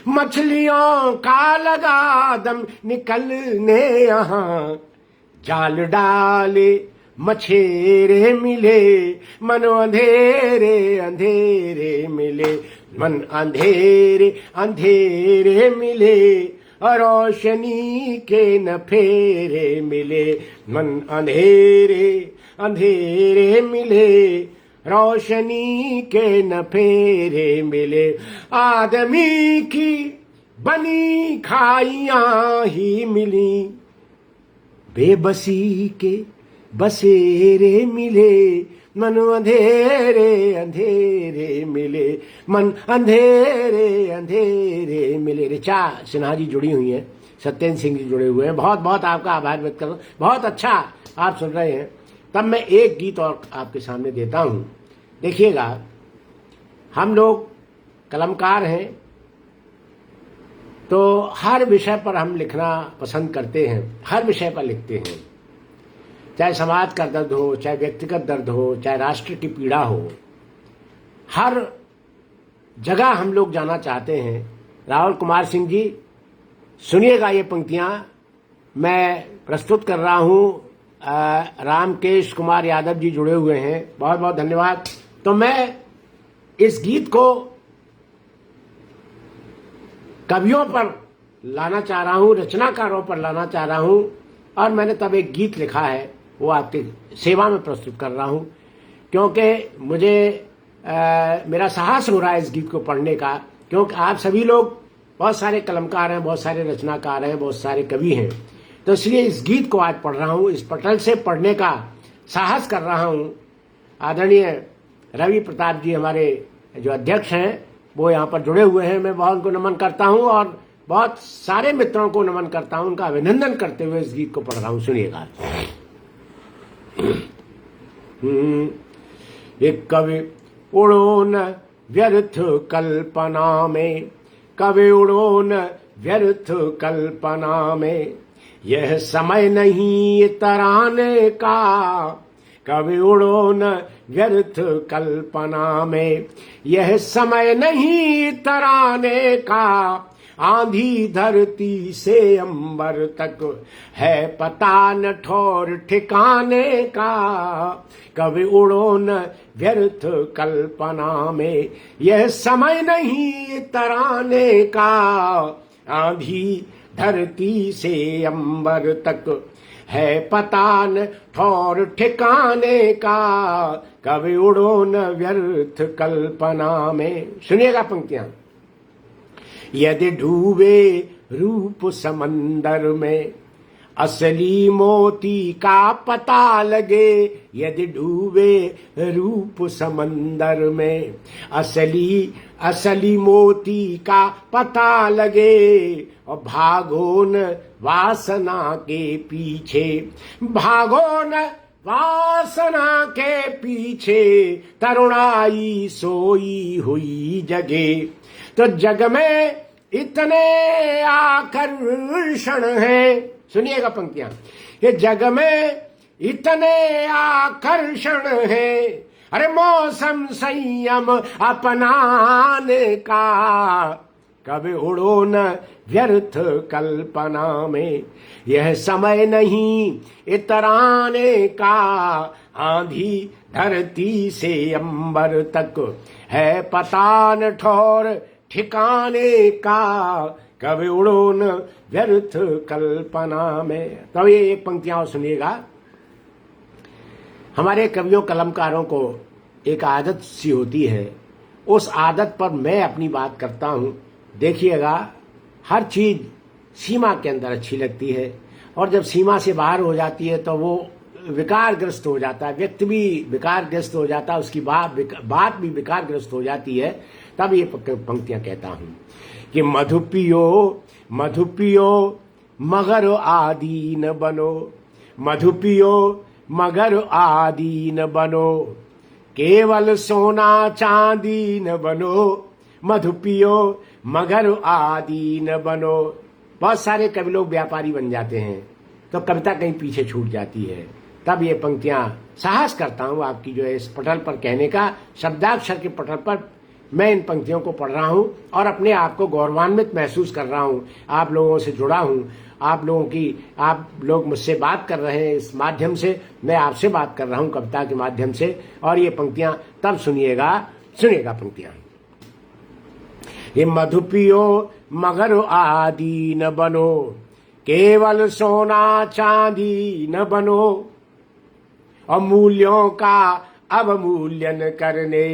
मछलियों का लगा दम निकलने यहाँ, जाल डाले मछेरे मिले, मन अंधेरे अंधेरे मिले, मन अंधेरे अंधेरे मिले, रोशनी के न फेरे मिले, मन अंधेरे अंधेरे मिले, रोशनी के न फेरे मिले। आदमी की बनी खाइयां ही मिली, बेबसी के बसेरे मिले, मन अंधेरे अंधेरे मिले, मन अंधेरे अंधेरे मिले। ऋचा सिन्हा जी जुड़ी हुई हैं, सत्येंद्र सिंह जी जुड़े हुए हैं, बहुत बहुत आपका आभार व्यक्त करता हूँ। बहुत अच्छा आप सुन रहे हैं। तब मैं एक गीत और आपके सामने देता हूँ, देखिएगा। हम लोग कलमकार हैं तो हर विषय पर हम लिखना पसंद करते हैं, हर विषय पर लिखते हैं, चाहे समाज का दर्द हो, चाहे व्यक्तिगत दर्द हो, चाहे राष्ट्र की पीड़ा हो, हर जगह हम लोग जाना चाहते हैं। राहुल कुमार सिंह जी, सुनिएगा ये पंक्तियां मैं प्रस्तुत कर रहा हूं। रामकेश कुमार यादव जी जुड़े हुए हैं, बहुत बहुत धन्यवाद। तो मैं इस गीत को कवियों पर लाना चाह रहा हूं, रचनाकारों पर लाना चाह रहा हूं, और मैंने तब एक गीत लिखा है, वो आपकी सेवा में प्रस्तुत कर रहा हूं, क्योंकि मुझे मेरा साहस हो रहा है इस गीत को पढ़ने का, क्योंकि आप सभी लोग बहुत सारे कलमकार हैं, बहुत सारे रचनाकार हैं, बहुत सारे कवि हैं। तो इसलिए इस गीत को आज पढ़ रहा हूं, इस पटल से पढ़ने का साहस कर रहा हूं। आदरणीय रवि प्रताप जी हमारे जो अध्यक्ष हैं वो यहाँ पर जुड़े हुए हैं, मैं बहुत उनको नमन करता हूं और बहुत सारे मित्रों को नमन करता हूं, उनका अभिनंदन करते हुए इस गीत को पढ़ रहा हूं। सुनिएगा। एक कवि उड़ो न व्यर्थ कल्पना में, कवि उड़ो न व्यर्थ कल्पना में, यह समय नहीं तराने का, कवि उड़ो न व्यर्थ कल्पना में, यह समय नहीं तराने का, आंधी धरती से अंबर तक है पता न ठौर ठिकाने का, कभी उड़ो न व्यर्थ कल्पना में, यह समय नहीं तराने का, आंधी धरती से अंबर तक है पता न ठौर ठिकाने का, कभी उड़ो न व्यर्थ कल्पना में। सुनिएगा पंक्तियां। यदि डूबे रूप समंदर में, असली मोती का पता लगे, यदि डूबे रूप समंदर में, असली मोती का पता लगे, और भागो न वासना के पीछे, भागो न वासना के पीछे, तरुणाई सोई हुई जगे। तो जग में इतने आकर्षण हैं, सुनिएगा पंक्तियां, ये जग में इतने आकर्षण हैं, अरे मौसम संयम अपनाने का, कभी उड़ो न व्यर्थ कल्पना में, यह समय नहीं इतराने का, आंधी धरती से अंबर तक है पता न ठौर ठिकाने का, कभी उड़ो न व्यर्थ कल्पना में। तो ये एक पंक्तियां और सुनिएगा। हमारे कवियों कलमकारों को एक आदत सी होती है, उस आदत पर मैं अपनी बात करता हूं। देखिएगा, हर चीज सीमा के अंदर अच्छी लगती है, और जब सीमा से बाहर हो जाती है तो वो विकारग्रस्त हो जाता है, व्यक्ति भी विकारग्रस्त हो जाता है, उसकी बात भी विकारग्रस्त हो जाती है। तब ये पंक्तियां कहता हूं कि मधु पियो मगर आदि न बनो, मधु पियो मगर आदि न बनो, केवल सोना चांदी न बनो, मधु पियो मगर आदि न बनो। बहुत सारे कवि लोग व्यापारी बन जाते हैं तो कविता कहीं पीछे छूट जाती है। तब ये पंक्तियां साहस करता हूं आपकी जो है इस पटल पर कहने का, शब्दाक्षर के पटल पर मैं इन पंक्तियों को पढ़ रहा हूं और अपने आप को गौरवान्वित महसूस कर रहा हूं। आप लोगों से जुड़ा हूं, आप लोग मुझसे बात कर रहे हैं, इस माध्यम से मैं आपसे बात कर रहा हूं कविता के माध्यम से। और ये पंक्तियां तब सुनिएगा पंक्तियां। ये मधु पियो मगर आदि न बनो, केवल सोना चांदी न बनो, और मूल्यों का अवमूल्यन करने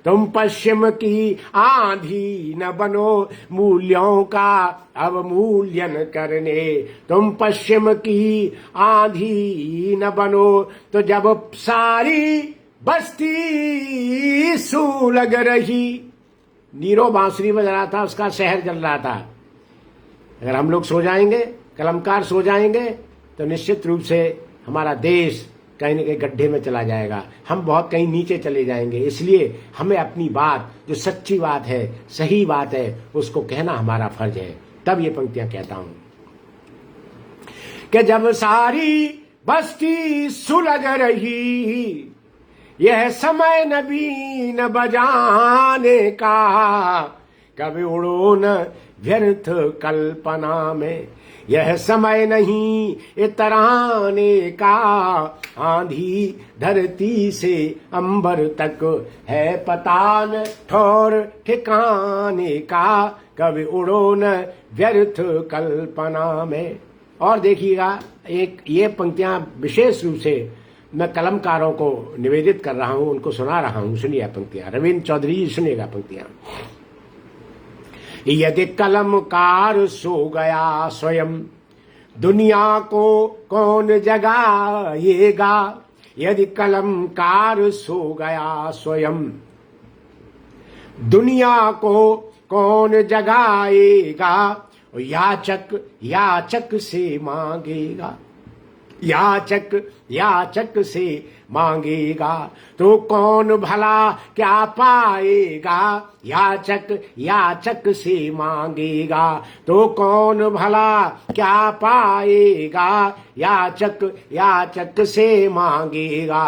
तुम पश्चिम की आंधी न बनो, मूल्यों का अवमूल्यन करने तुम पश्चिम की आंधी न बनो। तो जब सारी बस्ती सू लग रही, नीरो बांसुरी बज रहा था, उसका शहर जल रहा था। अगर हम लोग सो जाएंगे, कलमकार सो जाएंगे, तो निश्चित रूप से हमारा देश कहीं न कहीं गड्ढे में चला जाएगा, हम बहुत कहीं नीचे चले जाएंगे। इसलिए हमें अपनी बात, जो सच्ची बात है, सही बात है, उसको कहना हमारा फर्ज है। तब ये पंक्तियां कहता हूं कि जब सारी बस्ती सुलग रही, यह समय नबीन बजाने का, कभी उड़ो न व्यर्थ कल्पना में, यह समय नहीं इतराने का, आंधी धरती से अंबर तक है पता न ठौर ठिकाने का, कभी उड़ो न व्यर्थ कल्पना में। और देखिएगा, एक ये पंक्तियां विशेष रूप से मैं कलमकारों को निवेदित कर रहा हूं, उनको सुना रहा हूं। सुनिए पंक्तियां, रविंद्र चौधरी जी सुनिएगा पंक्तियां। यदि कलमकार सो गया स्वयं, दुनिया को कौन जगाएगा, यदि कलमकार सो गया स्वयं, दुनिया को कौन जगाएगा, याचक से मांगेगा। याचक याचक से मांगेगा तो कौन भला क्या पाएगा। याचक याचक से मांगेगा तो कौन भला क्या पाएगा। याचक याचक से मांगेगा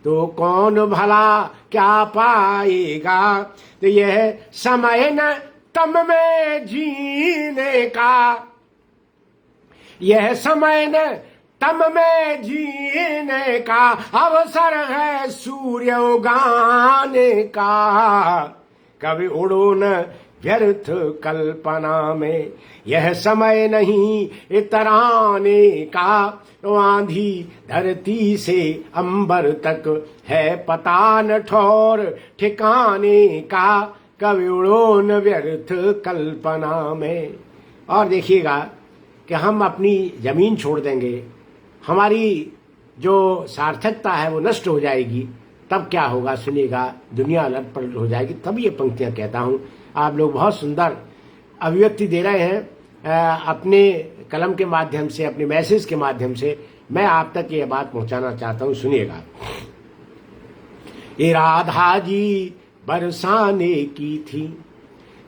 तो कौन भला क्या पाएगा। तो यह समय न तम में जीने का, यह समय न तम में जीने का अवसर है सूर्य उगाने का। कभी उड़ो न व्यर्थ कल्पना में, यह समय नहीं इतराने का। तो आंधी धरती से अंबर तक है पता न ठौर ठिकाने का। कभी उड़ो न व्यर्थ कल्पना में। और देखिएगा कि हम अपनी जमीन छोड़ देंगे, हमारी जो सार्थकता है वो नष्ट हो जाएगी, तब क्या होगा सुनिएगा, दुनिया अलट पलट हो जाएगी। तब ये पंक्तियां कहता हूं। आप लोग बहुत सुंदर अभिव्यक्ति दे रहे हैं अपने कलम के माध्यम से, अपने मैसेज के माध्यम से। मैं आप तक ये बात पहुंचाना चाहता हूं, सुनिएगा। ये राधा जी बरसाने की थी,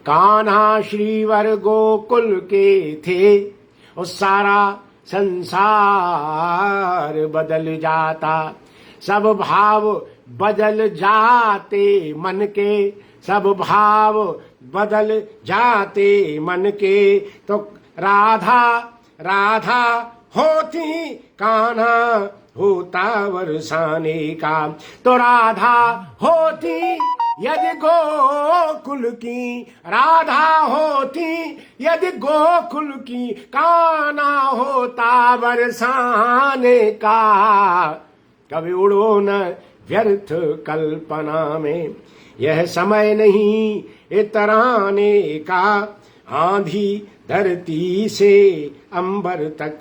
कान्हा श्रीवर गोकुल के थे। और सारा संसार बदल जाता, सब भाव बदल जाते मन के, सब भाव बदल जाते मन के। तो राधा राधा होती, कान्हा होता बरसाने का। तो राधा होती यदि गोकुल की, राधा होती यदि गोकुल की, कान्हा होता बरसाने का। कभी उड़ो न व्यर्थ कल्पना में, यह समय नहीं इतराने का। आंधी धरती से अंबर तक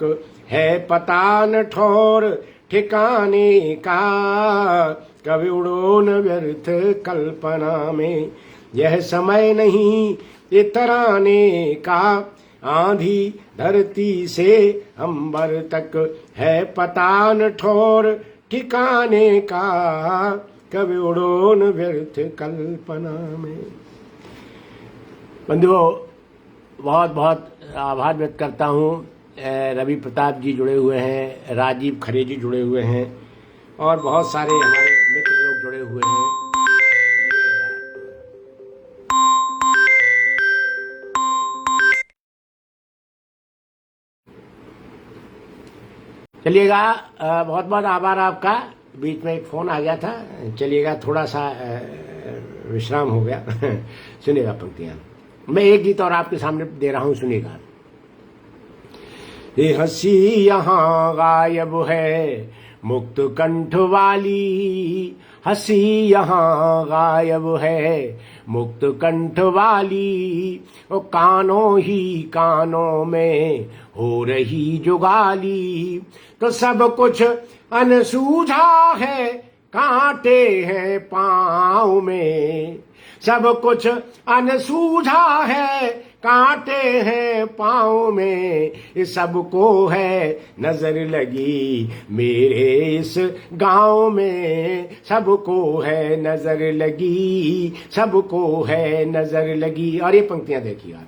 है पता न ठौर ठिकाने का। कभी उड़ो न व्यर्थ कल्पना में, यह समय नहीं इतराने का। आंधी धरती से अंबर तक है पता न ठौर ठिकाने का। कभी उड़ो न व्यर्थ कल्पना में। बंधुओं, बहुत बहुत आभार व्यक्त करता हूँ। रवि प्रताप जी जुड़े हुए हैं, राजीव खरे जी जुड़े हुए हैं, और बहुत सारे हमारे मित्र लोग जुड़े हुए हैं। चलिएगा, बहुत बहुत आभार आपका। बीच में एक फोन आ गया था, चलिएगा, थोड़ा सा विश्राम हो गया। सुनिएगा पंक्तियां, मैं एक गीत और आपके सामने दे रहा हूं, सुनिएगा। ये हंसी यहाँ गायब है मुक्त कंठ वाली, हंसी यहाँ गायब है मुक्त कंठ वाली। ओ कानों ही कानों में हो रही जुगाली। तो सब कुछ अनसूझा है, कांटे हैं पाँव में। सब कुछ अनसूझा है, कांटे हैं पाँव में। इस सबको है नजर लगी मेरे इस गांव में। सबको है नजर लगी, सबको है नजर लगी। और ये पंक्तियां देखिएगा।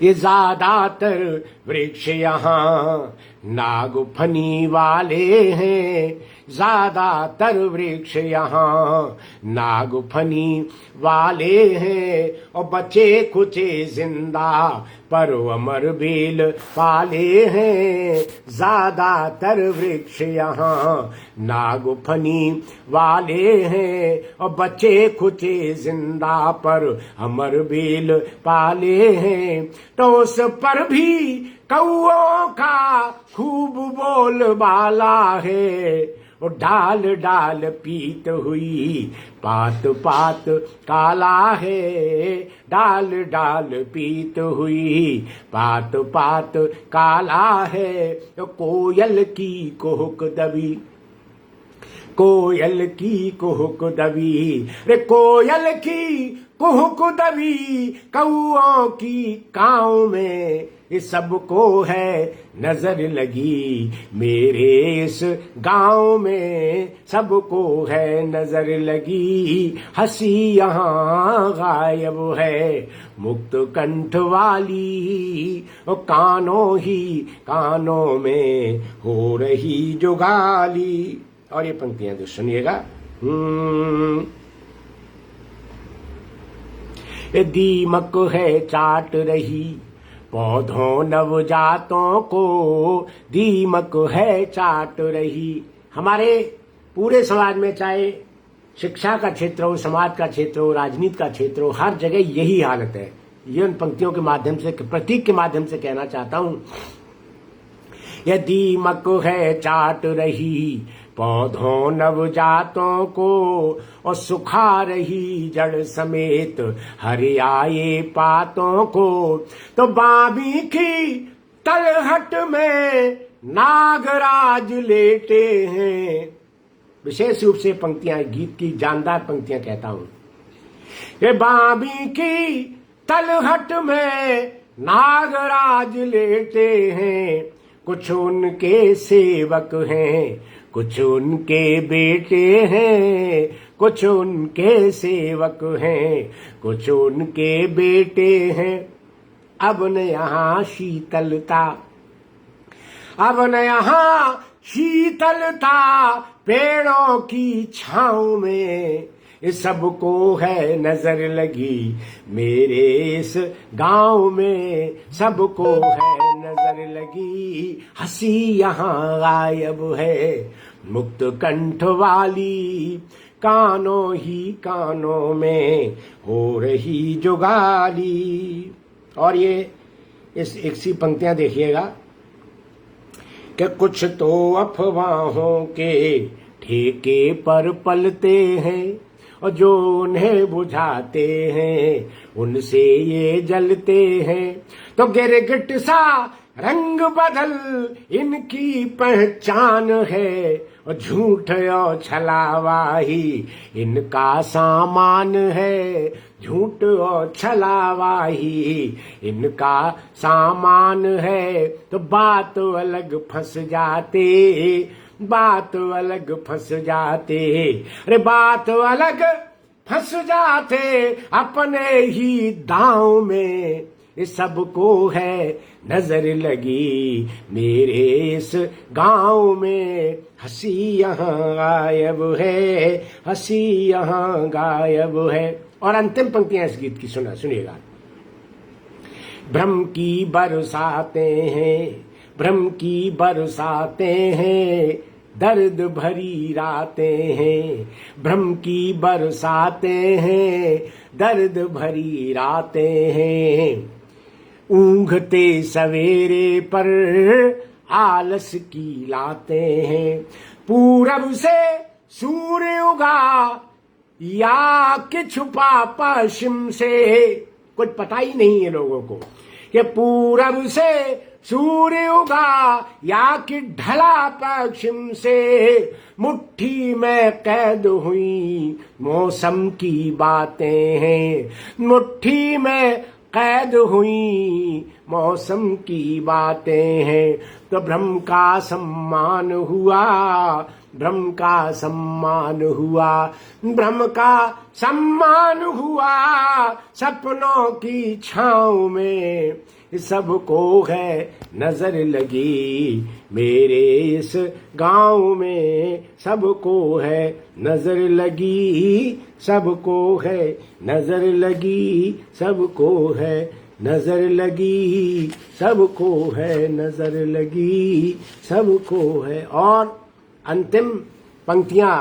ये ज्यादातर वृक्ष यहाँ नागफनी वाले हैं, ज्यादातर वृक्ष यहाँ नागफनी वाले हैं। और बचे खुचे जिंदा पर अमर बेल पाले हैं। ज्यादातर वृक्ष यहाँ नागफनी वाले हैं, और बचे खुचे जिंदा पर अमर बेल पाले हैं। तो उस पर भी कौओं का खूब बोलबाला है। और डाल डाल पीत हुई पात पात काला है। डाल डाल पीत हुई पात पात काला है। तो कोयल की कुहुक दबी, कोयल की कुहुक दबी, रे कोयल की कुहुक दबी कौओं की काव में, इस सबको है नजर लगी मेरे इस गांव में, सबको है नजर लगी। हंसी यहाँ गायब है मुक्त कंठ वाली, कानों ही कानों में हो रही जो गाली। और ये पंक्तियां तो सुनिएगा। दीमक है चाट रही पौधों नवजातों को, दीमक है चाट रही। हमारे पूरे समाज में, चाहे शिक्षा का क्षेत्र हो, समाज का क्षेत्र हो, राजनीति का क्षेत्र हो, हर जगह यही हालत है। ये उन पंक्तियों के माध्यम से, प्रतीक के माध्यम से कहना चाहता हूं। यह दीमक है चाट रही पौधों नवजातों को, और सुखा रही जड़ समेत हरियाए पातों को। तो बाबी की तलहट में नागराज लेटे हैं। विशेष रूप से पंक्तियां, गीत की जानदार पंक्तियां कहता हूं। ये बाबी की तलहट में नागराज लेटे हैं, कुछ उनके सेवक हैं, कुछ उनके बेटे हैं, कुछ उनके सेवक हैं, कुछ उनके बेटे हैं। अब न यहाँ शीतलता, अब न यहाँ शीतलता पेड़ों की छाँव में, इस सबको है नजर लगी मेरे इस गांव में, सबको है नजर लगी। हंसी यहाँ गायब है मुक्त कंठ वाली, कानों ही कानों में हो रही जो गाली। और ये इस एक सी पंक्तियां देखिएगा कि कुछ तो अफवाहों के ठेके पर पलते हैं, और जो उन्हें बुझाते हैं उनसे ये जलते हैं। तो गिरगिट सा रंग बदल इनकी पहचान है, और झूठ और छलावा ही इनका सामान है, झूठ और छलावा ही इनका सामान है। तो बात अलग फंस जाते, बात अलग फंस जाते, अरे बात अलग फंस जाते अपने ही दांव में, इस सबको है नजर लगी मेरे इस गांव में। हंसी यहाँ गायब है, हंसी यहाँ गायब है। और अंतिम पंक्तियां इस गीत की सुनिएगा। भ्रम की बरसातें हैं, भ्रम की बरसातें हैं, दर्द भरी रातें हैं, भ्रम की बरसातें हैं, दर्द भरी रातें हैं। ऊँघते सवेरे पर आलस की लाते हैं, पूरब से सूर्य उगा या कि छुपा पश्चिम से, कुछ पता ही नहीं है लोगों को कि पूरब से सूर्य उगा या कि ढला पश्चिम से। मुट्ठी में कैद हुई मौसम की बातें हैं, मुट्ठी में कैद हुई मौसम की बातें हैं। तो भ्रम का सम्मान हुआ, भ्रम का सम्मान हुआ, भ्रम का सम्मान हुआ सपनों की छाँव में, सबको है नजर लगी मेरे इस गांव में, सबको है नजर लगी, सबको है नजर लगी, सबको है नजर लगी, सबको है नजर लगी, सबको है। और अंतिम पंक्तियां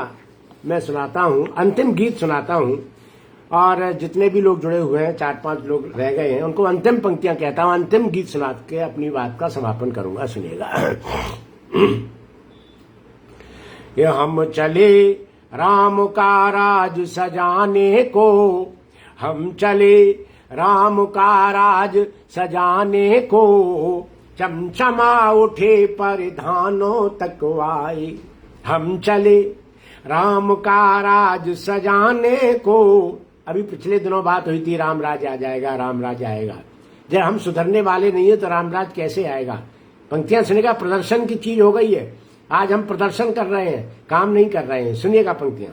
मैं सुनाता हूं, अंतिम गीत सुनाता हूं, और जितने भी लोग जुड़े हुए हैं, 4-5 लोग रह गए हैं, उनको अंतिम पंक्तियां कहता हूं, अंतिम गीत सुना के अपनी बात का समापन करूंगा। सुनिएगा। ये हम चले राम का राज सजाने को, हम चले राम का राज सजाने को, चमचमा उठे परिधानों तकवाए। हम चले राम का राज सजाने को, अभी पिछले दिनों बात हुई थी, रामराज आ जाएगा, रामराज आएगा। जब हम सुधरने वाले नहीं है तो रामराज कैसे आएगा? पंक्तियां सुनेगा, प्रदर्शन की चीज हो गई है। आज हम प्रदर्शन कर रहे हैं, काम नहीं कर रहे हैं। सुनिएगा पंक्तियां।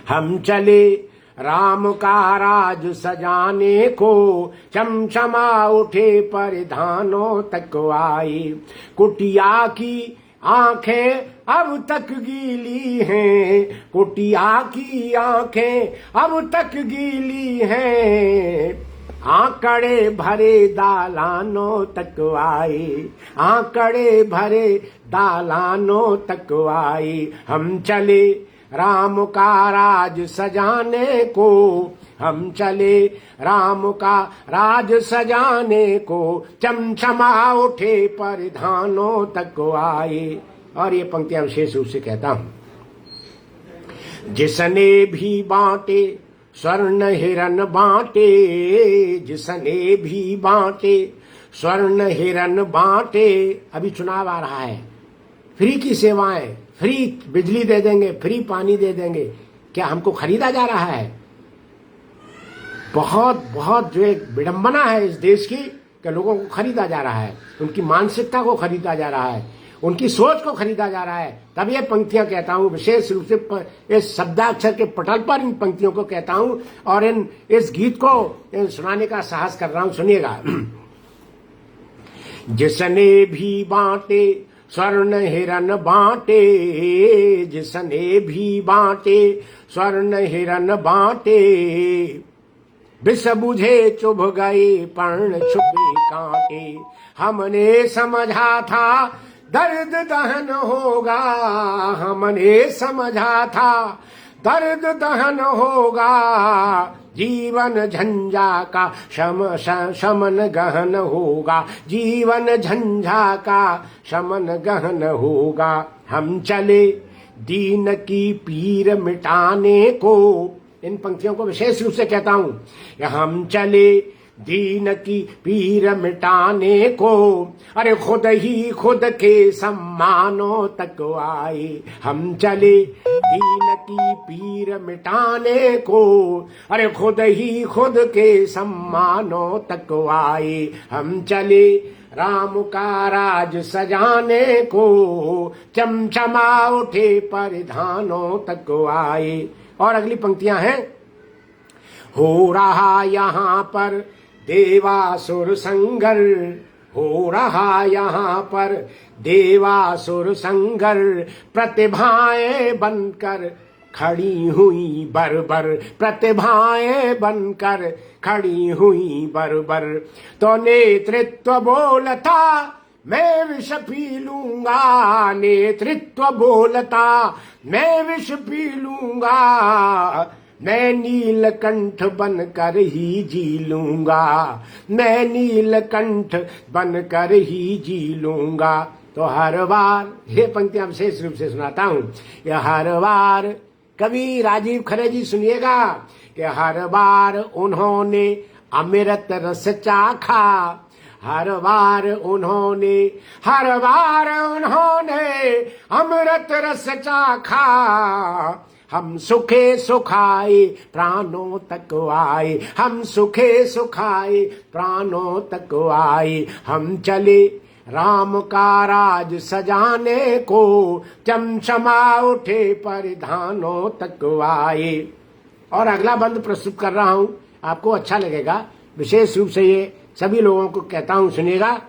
हम चले राम का राज सजाने को, चमचमा उठे परिधानों तक आई। कुटिया की आंखें अब तक गीली हैं, कुटिया की आंखें अब तक गीली हैं। आंकड़े भरे दालानों तक आई, आंकड़े भरे दालानों तक आई। हम चले राम का राज सजाने को, हम चले राम का राज सजाने को, चमचमा उठे परिधानों तक आए। और ये पंक्तियां विशेष रूप से कहता हूं। जिसने भी बांटे स्वर्ण हिरन बांटे, जिसने भी बांटे स्वर्ण हिरन बांटे। अभी चुनाव आ रहा है, फ्री की सेवाएं, फ्री बिजली दे देंगे, फ्री पानी दे देंगे। क्या हमको खरीदा जा रहा है? बहुत बहुत जो एक विडंबना है इस देश की कि लोगों को खरीदा जा रहा है, उनकी मानसिकता को खरीदा जा रहा है, उनकी सोच को खरीदा जा रहा है। तब ये पंक्तियां कहता हूं, विशेष रूप से इस शब्दाक्षर के पटल पर इन पंक्तियों को कहता हूं और इस गीत को सुनाने का साहस कर रहा हूं। सुनिएगा। जिसने भी बांटे स्वर्ण हिरन बांटे, जिसने भी बांटे स्वर्ण हिरन बांटे। विष बुझे चुभ गए पर्ण छुपे कांटे। हमने समझा था दर्द दहन होगा, हमने समझा था दर्द दहन होगा। जीवन झंझा का शमन गहन होगा, जीवन झंझा का शमन गहन होगा। हम चले दीन की पीर मिटाने को। इन पंक्तियों को विशेष रूप से कहता हूं। हम चले दीन की पीर मिटाने को, अरे खुद ही खुद के सम्मानों तक आए। हम चले दीन की पीर मिटाने को, अरे खुद ही खुद के सम्मानों तक आए। हम चले राम का राज सजाने को, चमचमा उठे परिधानों तक आए। और अगली पंक्तियां हैं। हो रहा यहाँ पर देवासुर संगर, हो रहा यहाँ पर देवासुर संगर। प्रतिभाएं बनकर खड़ी हुई बरबर, प्रतिभाएं बनकर खड़ी हुई बरबर। तो नेतृत्व बोलता मैं विष पी लूंगा, नेतृत्व बोलता मैं विष पी लूंगा। मैं नीलकंठ बनकर ही जी लूंगा, मैं नीलकंठ बनकर ही जी लूंगा। तो हर बार ये पंक्तियां विशेष रूप से सुनाता हूं। ये हर बार कवि राजीव खरे जी सुनिएगा कि हर बार उन्होंने अमृत रस चाखा, हर बार उन्होंने अमृत रस चाखा। हम सुखे सुखाए प्राणों तक आए, हम सुखे सुखाए प्राणों तक आए। हम चले राम का राज सजाने को, चमचमा उठे परिधानों तक आए। और अगला बंद प्रस्तुत कर रहा हूं, आपको अच्छा लगेगा। विशेष रूप से ये सभी लोगों को कहता हूं, सुनिएगा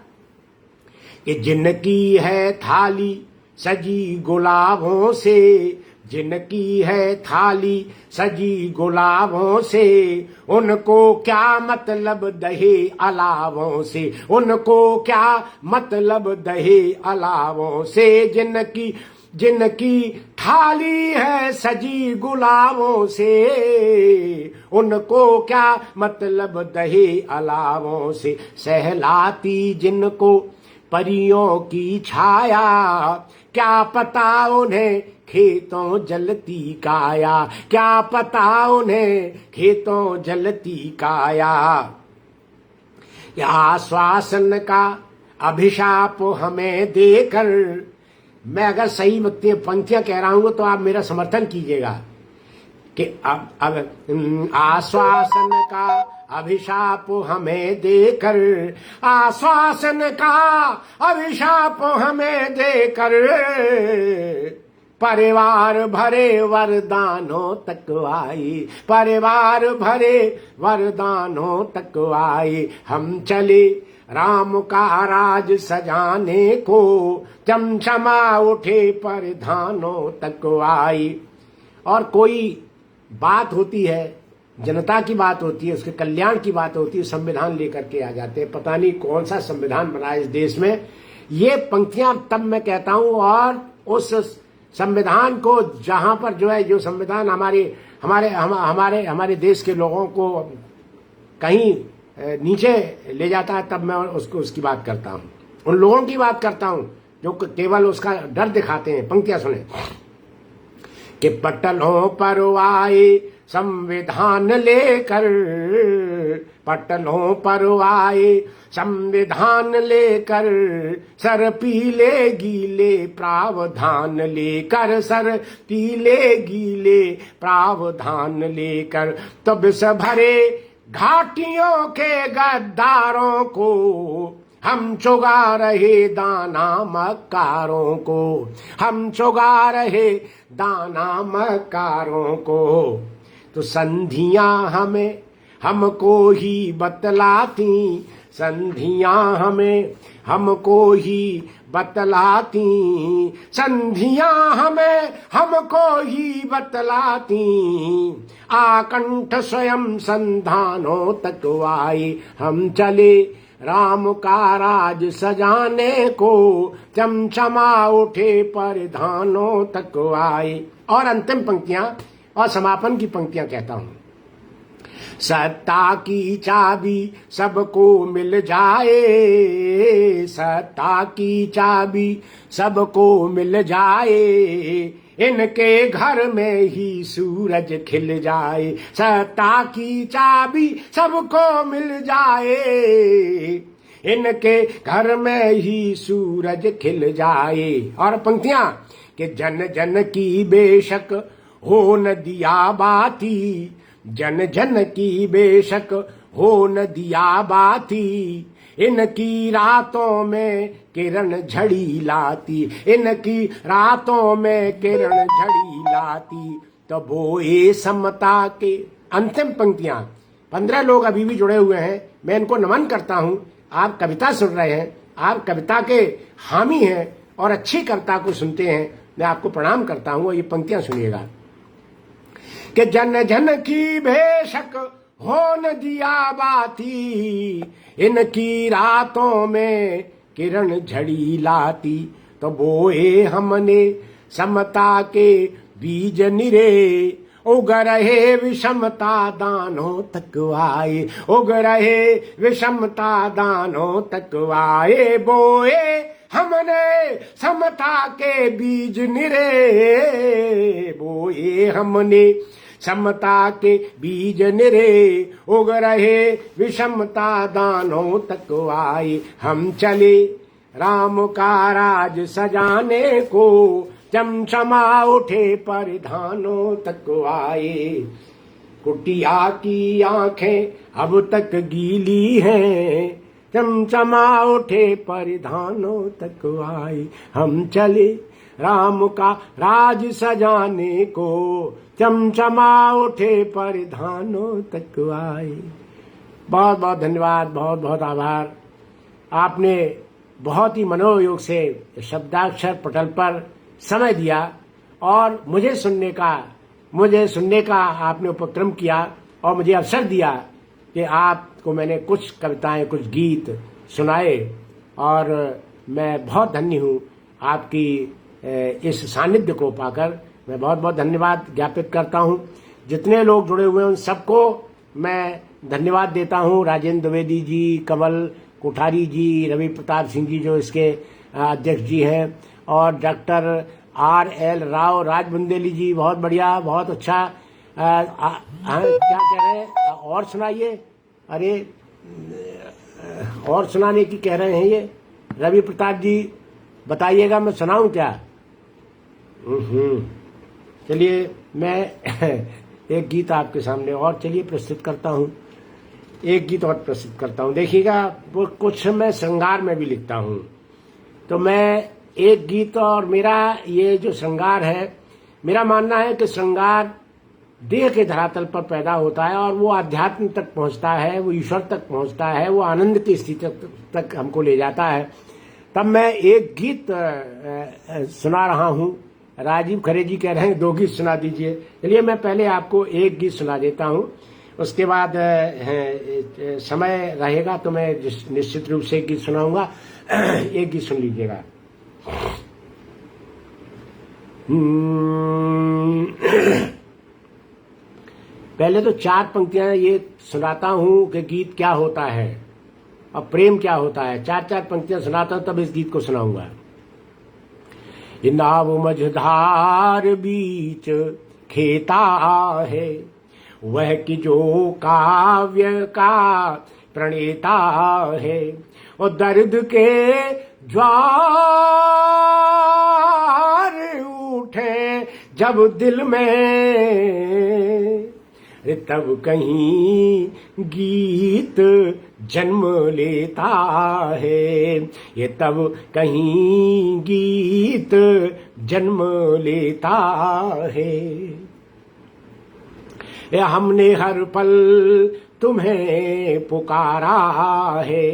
कि जिनकी है थाली सजी गुलाबों से, जिनकी है थाली सजी गुलाबों से। उनको क्या मतलब दहे अलावों से, उनको क्या मतलब दहे अलावों से। जिनकी थाली है सजी गुलाबों से, उनको क्या मतलब दहे अलावों से। सहलाती जिनको परियों की छाया, क्या पता उन्हें खेतों जलती काया, क्या पता उन्हें खेतों जलती काया। या आश्वासन का अभिशाप हमें देकर, मैं अगर सही पंक्तियां कह रहा हूं तो आप मेरा समर्थन कीजिएगा कि अब आश्वासन का अभिशाप हमें देकर, आश्वासन का अभिशाप हमें देकर, परिवार भरे वरदानों तक आई, परिवार भरे वरदानों तक आई। हम चले राम का राज सजाने को, चमचमा उठे परिधानों तक आई। और कोई बात होती है, जनता की बात होती है, उसके कल्याण की बात होती है, संविधान लेकर के आ जाते हैं। पता नहीं कौन सा संविधान बना इस देश में। ये पंक्तियां तब मैं कहता हूं, और उस संविधान को जहां पर जो है, जो संविधान हमारे देश के लोगों को कहीं नीचे ले जाता है, तब मैं उसकी बात करता हूं, उन लोगों की बात करता हूं जो केवल उसका डर दिखाते हैं। पंक्तियां सुने कि पटलों पर आए संविधान लेकर, पटलों पर आए संविधान लेकर, सर पीले गीले प्रावधान लेकर, सर पीले गीले प्रावधान लेकर, तब से भरे घाटियों के गद्दारों को हम चुगा रहे दाना मक्कारों को, हम चुगा रहे दाना मक्कारों को। तो संधियां हमें हमको ही बतलाती, संधियां हमें हमको ही बतलाती, संधियां हमें हमको ही बतलाती, आकंठ स्वयं संधानों तक आई। हम चले राम का राज सजाने को, चमचमा उठे परिधानों तक आए। और अंतिम पंक्तियां और समापन की पंक्तियां कहता हूं। सत्ता की चाबी सबको मिल जाए, सत्ता की चाबी सबको मिल जाए, इनके घर में ही सूरज खिल जाए। सत्ता की चाबी सबको मिल जाए, इनके घर में ही सूरज खिल जाए। और पंक्तियां कि जन जन की बेशक हो न दिया बाती, जन जन की बेशक हो न दिया बाती, इनकी रातों में किरण झड़ी लाती, इनकी रातों में किरण झड़ी लाती। तो वो ये समता के अंतिम पंक्तियां, 15 लोग अभी भी जुड़े हुए हैं, मैं इनको नमन करता हूं। आप कविता सुन रहे हैं, आप कविता के हामी हैं और अच्छी कविता को सुनते हैं, मैं आपको प्रणाम करता हूं। और ये पंक्तियां सुनिएगा कि जन जन की बेशक हो न दिया बाती, इनकी रातों में किरण झड़ी लाती। तो बोए हमने समता के बीज निरे, उग रहे विषमता दानों तक आए, उग रहे विषमता दानों तक आए। बोए हमने समता के बीज निरे, बोए हमने समता के बीज निरे, उग रहे विषमता दानों तक आए। हम चले राम का राज सजाने को, चमचमा उठे परिधानों तक आए। कुटिया की आंखें अब तक गीली हैं, चमचमा उठे परिधानों तक आए। हम चले राम का राज सजाने को, चमचमा उठे परिधानों तक आए। बहुत बहुत धन्यवाद, बहुत बहुत आभार। आपने बहुत ही मनोयोग से शब्दाक्षर पटल पर समय दिया और मुझे सुनने का आपने उपक्रम किया और मुझे अवसर दिया कि आपको मैंने कुछ कविताएं, कुछ गीत सुनाए। और मैं बहुत धन्य हूँ आपकी इस सानिध्य को पाकर। मैं बहुत बहुत धन्यवाद ज्ञापित करता हूँ। जितने लोग जुड़े हुए हैं उन सबको मैं धन्यवाद देता हूँ। राजेंद्र द्विवेदी जी, कमल कोठारी जी, रवि प्रताप सिंह जी जो इसके अध्यक्ष जी हैं, और डॉक्टर RL राव, राज बुंदेली जी, बहुत बढ़िया, बहुत अच्छा। क्या कह रहे हैं और सुनाइए? अरे और सुनाने की कह रहे हैं ये रवि प्रताप जी, बताइएगा मैं सुनाऊं क्या? चलिए मैं एक गीत आपके सामने और चलिए प्रस्तुत करता हूँ, एक गीत और प्रस्तुत करता हूँ। देखिएगा, वो कुछ मैं श्रृंगार में भी लिखता हूँ, तो मैं एक गीत, और मेरा ये जो श्रृंगार है, मेरा मानना है कि श्रृंगार देह के धरातल पर पैदा होता है और वो आध्यात्म तक पहुंचता है, वो ईश्वर तक पहुंचता है, वो आनंद की स्थिति तक हमको ले जाता है। तब मैं एक गीत सुना रहा हूँ। राजीव खरे जी कह रहे हैं 2 गीत सुना दीजिए। चलिए मैं पहले आपको एक गीत सुना देता हूँ, उसके बाद समय रहेगा तो मैं निश्चित रूप से एक गीत सुनाऊंगा। एक गीत सुन लीजिएगा। पहले तो 4 पंक्तियां ये सुनाता हूं कि गीत क्या होता है और प्रेम क्या होता है। 4 पंक्तियां सुनाता हूं, तब इस गीत को सुनाऊंगा। नाव मझधार बीच खेता है, वह कि जो काव्य का प्रणेता है, और दर्द के ज्वार उठे जब दिल में, तब कहीं गीत जन्म लेता है, ये तब कहीं गीत जन्म लेता है। ये हमने हर पल तुम्हें पुकारा है,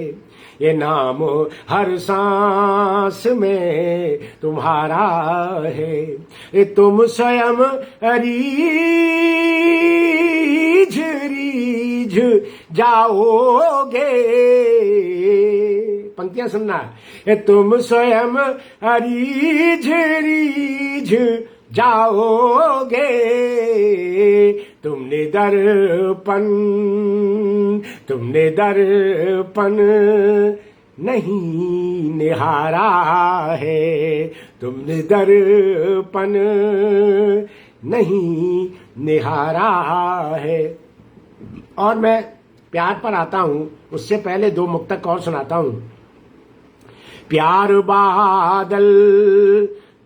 ये नाम हर सांस में तुम्हारा है, ये तुम स्वयं रीझ रीझ जाओगे। पंक्तियां सुनना। ये तुम स्वयं रीझ रीझ जाओगे, तुमने दर्पण नहीं निहारा है, तुमने दर्पण नहीं निहारा है। और मैं प्यार पर आता हूं, उससे पहले 2 मुक्तक और सुनाता हूं। प्यार बादल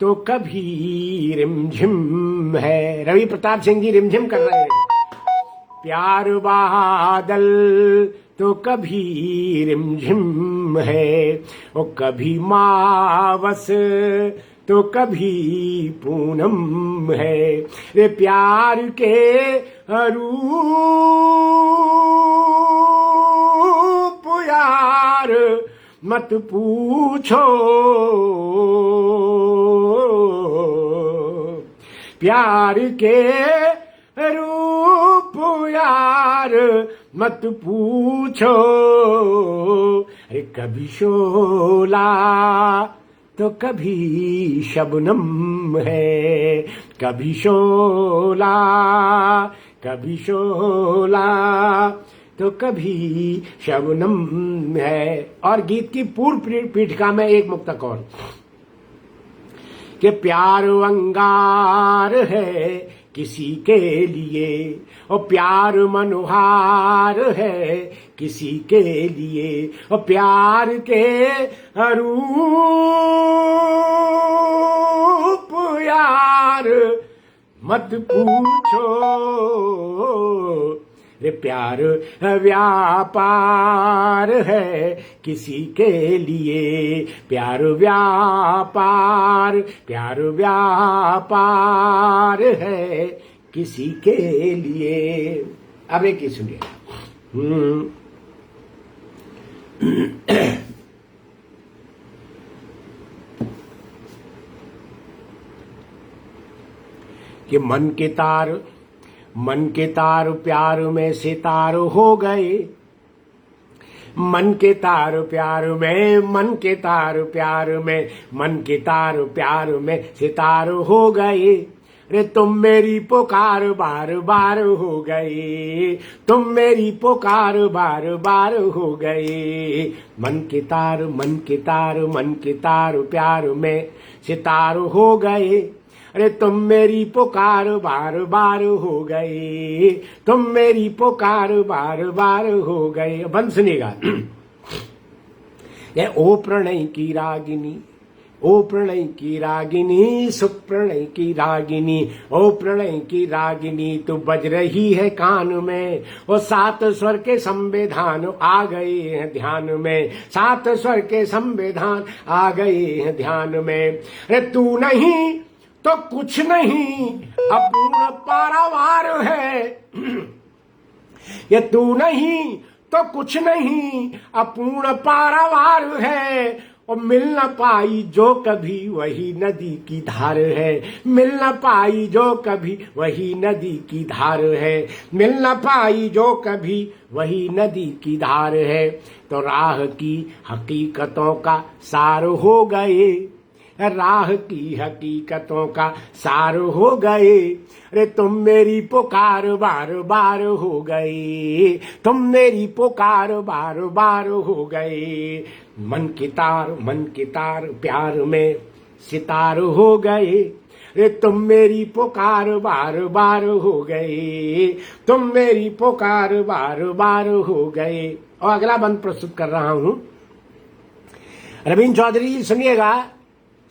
तो कभी रिमझिम है, रवि प्रताप सिंह जी रिमझिम कर रहे हैं। प्यार बादल तो कभी रिमझिम है, और कभी मावस तो कभी पूनम है, रे प्यार के रूप यार मत पूछो, प्यार के रूप यार मत पूछो, अरे कभी शोला तो कभी शबनम है, कभी शोला तो कभी शबनम है। और गीत की पूर्व पीठिका में एक मुक्तक और, कि प्यार अंगार है किसी के लिए, और प्यार मनोहार है किसी के लिए, और प्यार के रूप यार मत पूछो, रे प्यार व्यापार है किसी के लिए, प्यार व्यापार है किसी के लिए। अब एक ही सुनिए। कि मन के तार प्यार में सितार हो गए, मन के तार प्यार में सितार हो गए, रे तुम मेरी पुकार बार बार हो गए, तुम मेरी पुकार बार बार हो गए। मन के तार प्यार में सितार हो गए, अरे तुम मेरी पुकार बार बार हो गए, तुम मेरी पुकार बार बार हो गए। बंद सुनिएगा। ये ओ प्रणय की रागिनी ओ प्रणय की रागिनी, सुप्रणय की रागिनी, ओ प्रणय की रागिनी, तू बज रही है कान में। वो 7 स्वर के संविधान आ गए हैं ध्यान में, 7 स्वर के संविधान आ गए हैं ध्यान में। रे तू नहीं तो कुछ नहीं, अपूर्ण पारावार है। ये तू नहीं तो कुछ नहीं, अपूर्ण पारावार है। और मिल न पाई जो कभी वही नदी की धार है, मिल न पाई जो कभी वही नदी की धार है, मिल न पाई जो कभी वही नदी की धार है। तो राह की हकीकतों का सार हो गए, राह की हकीकतों का सार हो गए। रे तुम मेरी पुकार बार बार हो गए, तुम मेरी पुकार बार बार हो गए। मन की तार प्यार में सितार हो गए। रे तुम मेरी पुकार बार बार हो गए, तुम मेरी पुकार बार बार हो गए। और अगला बंद प्रस्तुत कर रहा हूं। रवींद्र चौधरी जी सुनिएगा।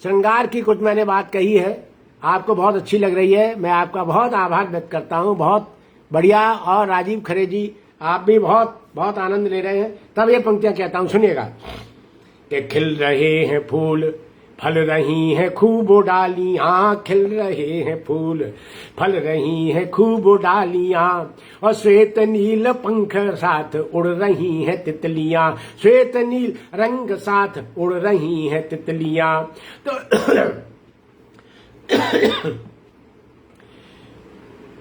श्रृंगार की कुछ मैंने बात कही है, आपको बहुत अच्छी लग रही है, मैं आपका बहुत आभार व्यक्त करता हूं, बहुत बढ़िया। और राजीव खरे जी आप भी बहुत बहुत आनंद ले रहे हैं। तब ये पंक्तियां कहता हूं, सुनिएगा। कि खिल रहे हैं फूल, फल रही हैं खूब डालियां, खिल रहे हैं फूल, फल रही हैं खूब डालियां। और श्वेत नील पंख साथ उड़ रही हैं तितलियां, श्वेत नील रंग साथ उड़ रही हैं तितलियां। तो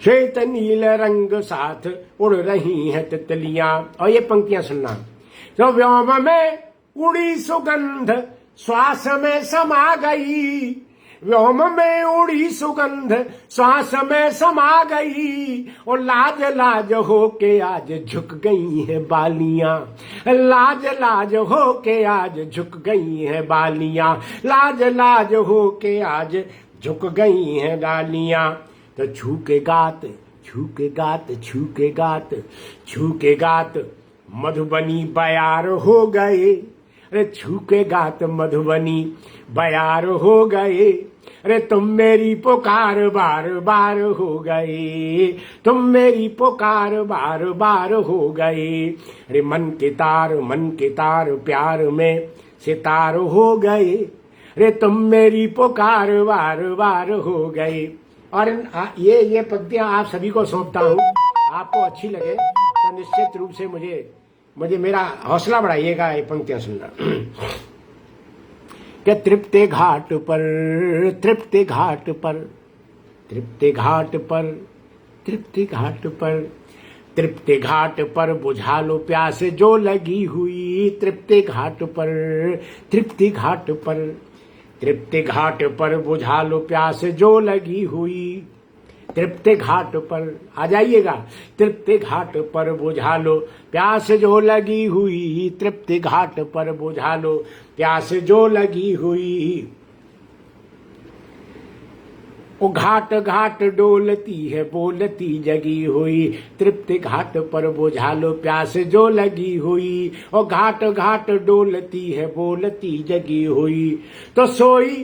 श्वेत नील रंग साथ उड़ रही हैं तितलियां। और ये पंक्तियां सुनना। तो व्योम में उड़ी सुगंध श्वास में समा गई, व्योम में उड़ी सुगंध श्वास में समा गई। और लाज लाज हो के आज झुक गई है बालियां, लाज लाज हो के आज झुक गई है बालियां, लाज लाज हो के आज झुक गई है डालियां। तो छू के गात छू के गात छू के गात छू के गात मधुबनी बयार हो गए। अरे छू के गात मधुबनी बयार हो गए। अरे तुम मेरी पुकार बार बार हो गए, तुम मेरी पुकार बार बार हो गए। अरे मन के तार प्यार में सितार हो गए। अरे तुम मेरी पुकार बार बार हो गए। और ये पंक्तियां आप सभी को सौंपता हूं, आपको अच्छी लगे तो निश्चित रूप से मुझे मेरा हौसला बढ़ाइएगा ये पंक्तियां सुनना। कि तृप्ति घाट पर तृप्ति घाट पर तृप्ति घाट पर तृप्ति घाट पर तृप्ति घाट पर बुझा लो प्यास जो लगी हुई। तृप्ति घाट पर तृप्ति घाट पर तृप्ति घाट पर बुझा लो प्यास जो लगी हुई। तृप्ति घाट पर आ जाइएगा। तृप्ति घाट पर बुझा लो प्यास जो लगी हुई, तृप्ति घाट पर बुझा लो प्यास जो लगी हुई। वो घाट घाट डोलती है बोलती जगी हुई। तृप्ति घाट पर बुझा लो प्यास जो लगी हुई। और घाट घाट डोलती है बोलती जगी हुई। तो सोई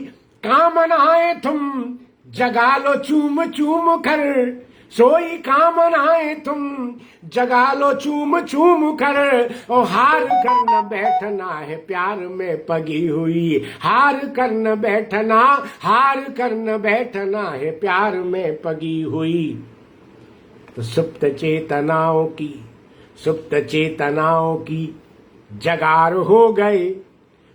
कामनाएं तुम जगा लो चूम चूम कर, सोई कामनाएं तुम जगा लो चूम चूम कर। और हार कर न बैठना है प्यार में पगी हुई, हार कर न बैठना, हार कर न बैठना है प्यार में पगी हुई। तो सुप्त चेतनाओं की जगार हो गए,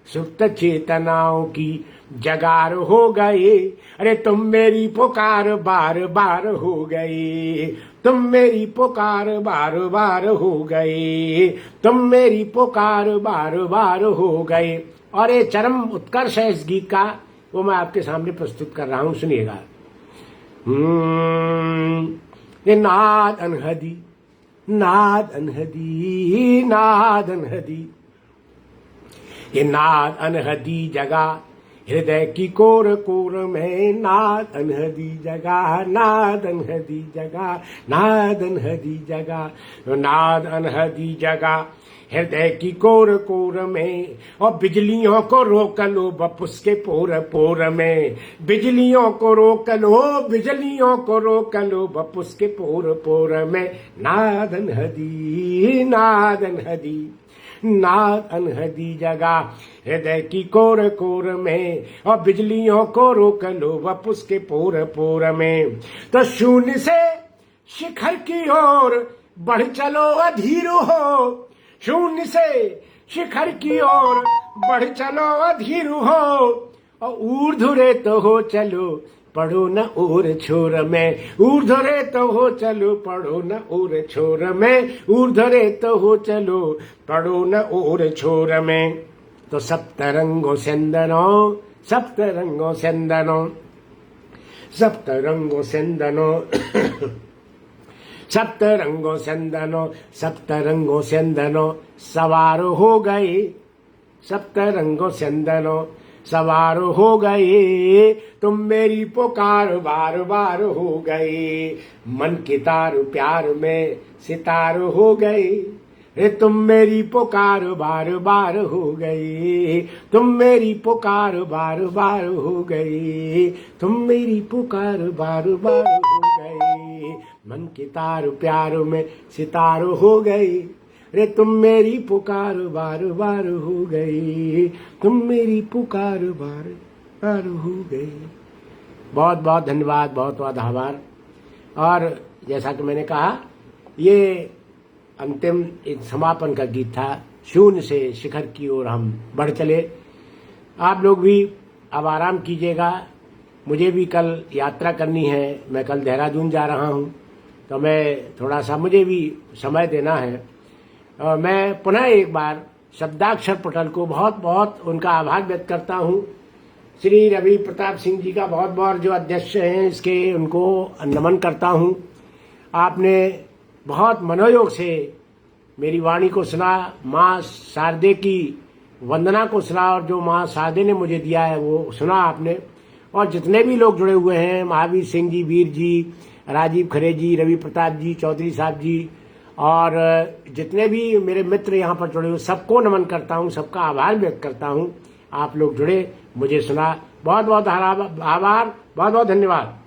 सुप्त चेतनाओं की जगार हो गए। अरे तुम मेरी पुकार बार बार हो गए, तुम मेरी पुकार बार बार हो गए, तुम मेरी पुकार बार बार हो गए। और ये चरम उत्कर्ष है इस गीत का, वो मैं आपके सामने प्रस्तुत कर रहा हूं, सुनिएगा। ये नाद अनहदी नाद अनहदी नाद अनहदी, ये नाद अनहदी जगा हृदय की कोर कोर में नादन दी जगह, नादन दी जगह, नादन दी जगह, नादन दी जगह हृदय की कोर कोर में। और बिजलियों को रोक लो बपुस के पोर पोर में, बिजलियों को रोक लो, बिजलियों को रोक लो बपुस के पोर पोर में। नादन हदी, नादन हदी, नादन हदी जगह हृदय की कोर कोर में। और बिजलियों को रोक लो बपुस के पोर पोर में। तो शून्य से शिखर की ओर बढ़ चलो अधीर हो, शून्य से शिखर की ओर बढ़ चलो अधीर हो। और ऊर्ध्वरे तो हो चलो पढ़ो न और छोर में, ऊर्ध्वरे तो हो चलो पढ़ो न और छोर में, ऊर्ध्वरे तो हो चलो पढ़ो न और छोर में। तो सप्तरंगों सेंदनो, सप्तरंगों सेंदनो, सप्तरंगों सेंदनो, सप्तरंगों सेंदनो, सप्तरंगों सेंदनो सवार हो गए, सप्तरंगों सेंदनो सवार हो गए। तुम मेरी पुकार बार बार हो गए, मन के तार प्यार में सितार हो गए। रे तुम मेरी पुकार बार बार हो गई, तुम मेरी पुकार बार बार हो गई, तुम मेरी पुकार बार बार हो गई। मन के तार प्यार में सितार हो गई, रे तुम मेरी पुकार बार बार हो गई, तुम मेरी पुकार बार बार हो गई। बहुत बहुत धन्यवाद, बहुत बहुत आभार। और जैसा कि मैंने कहा, ये अंतिम एक समापन का गीत था। शून्य से शिखर की ओर हम बढ़ चले। आप लोग भी अब आराम कीजिएगा, मुझे भी कल यात्रा करनी है, मैं कल देहरादून जा रहा हूँ, तो मैं थोड़ा सा मुझे भी समय देना है। मैं पुनः एक बार शब्दाक्षर पटल को बहुत बहुत उनका आभार व्यक्त करता हूँ। श्री रवि प्रताप सिंह जी का बहुत बहुत जो अध्यक्ष हैं इसके, उनको नमन करता हूँ। आपने बहुत मनोयोग से मेरी वाणी को सुना, माँ शारदे की वंदना को सुना, और जो माँ शारदे ने मुझे दिया है वो सुना आपने। और जितने भी लोग जुड़े हुए हैं, महावीर सिंह जी, वीर जी, राजीव खरे जी, रवि प्रताप जी, चौधरी साहब जी, और जितने भी मेरे मित्र यहाँ पर जुड़े हुए, सबको नमन करता हूँ, सबका आभार व्यक्त करता हूँ। आप लोग जुड़े, मुझे सुना, बहुत बहुत आभार, बहुत बहुत धन्यवाद।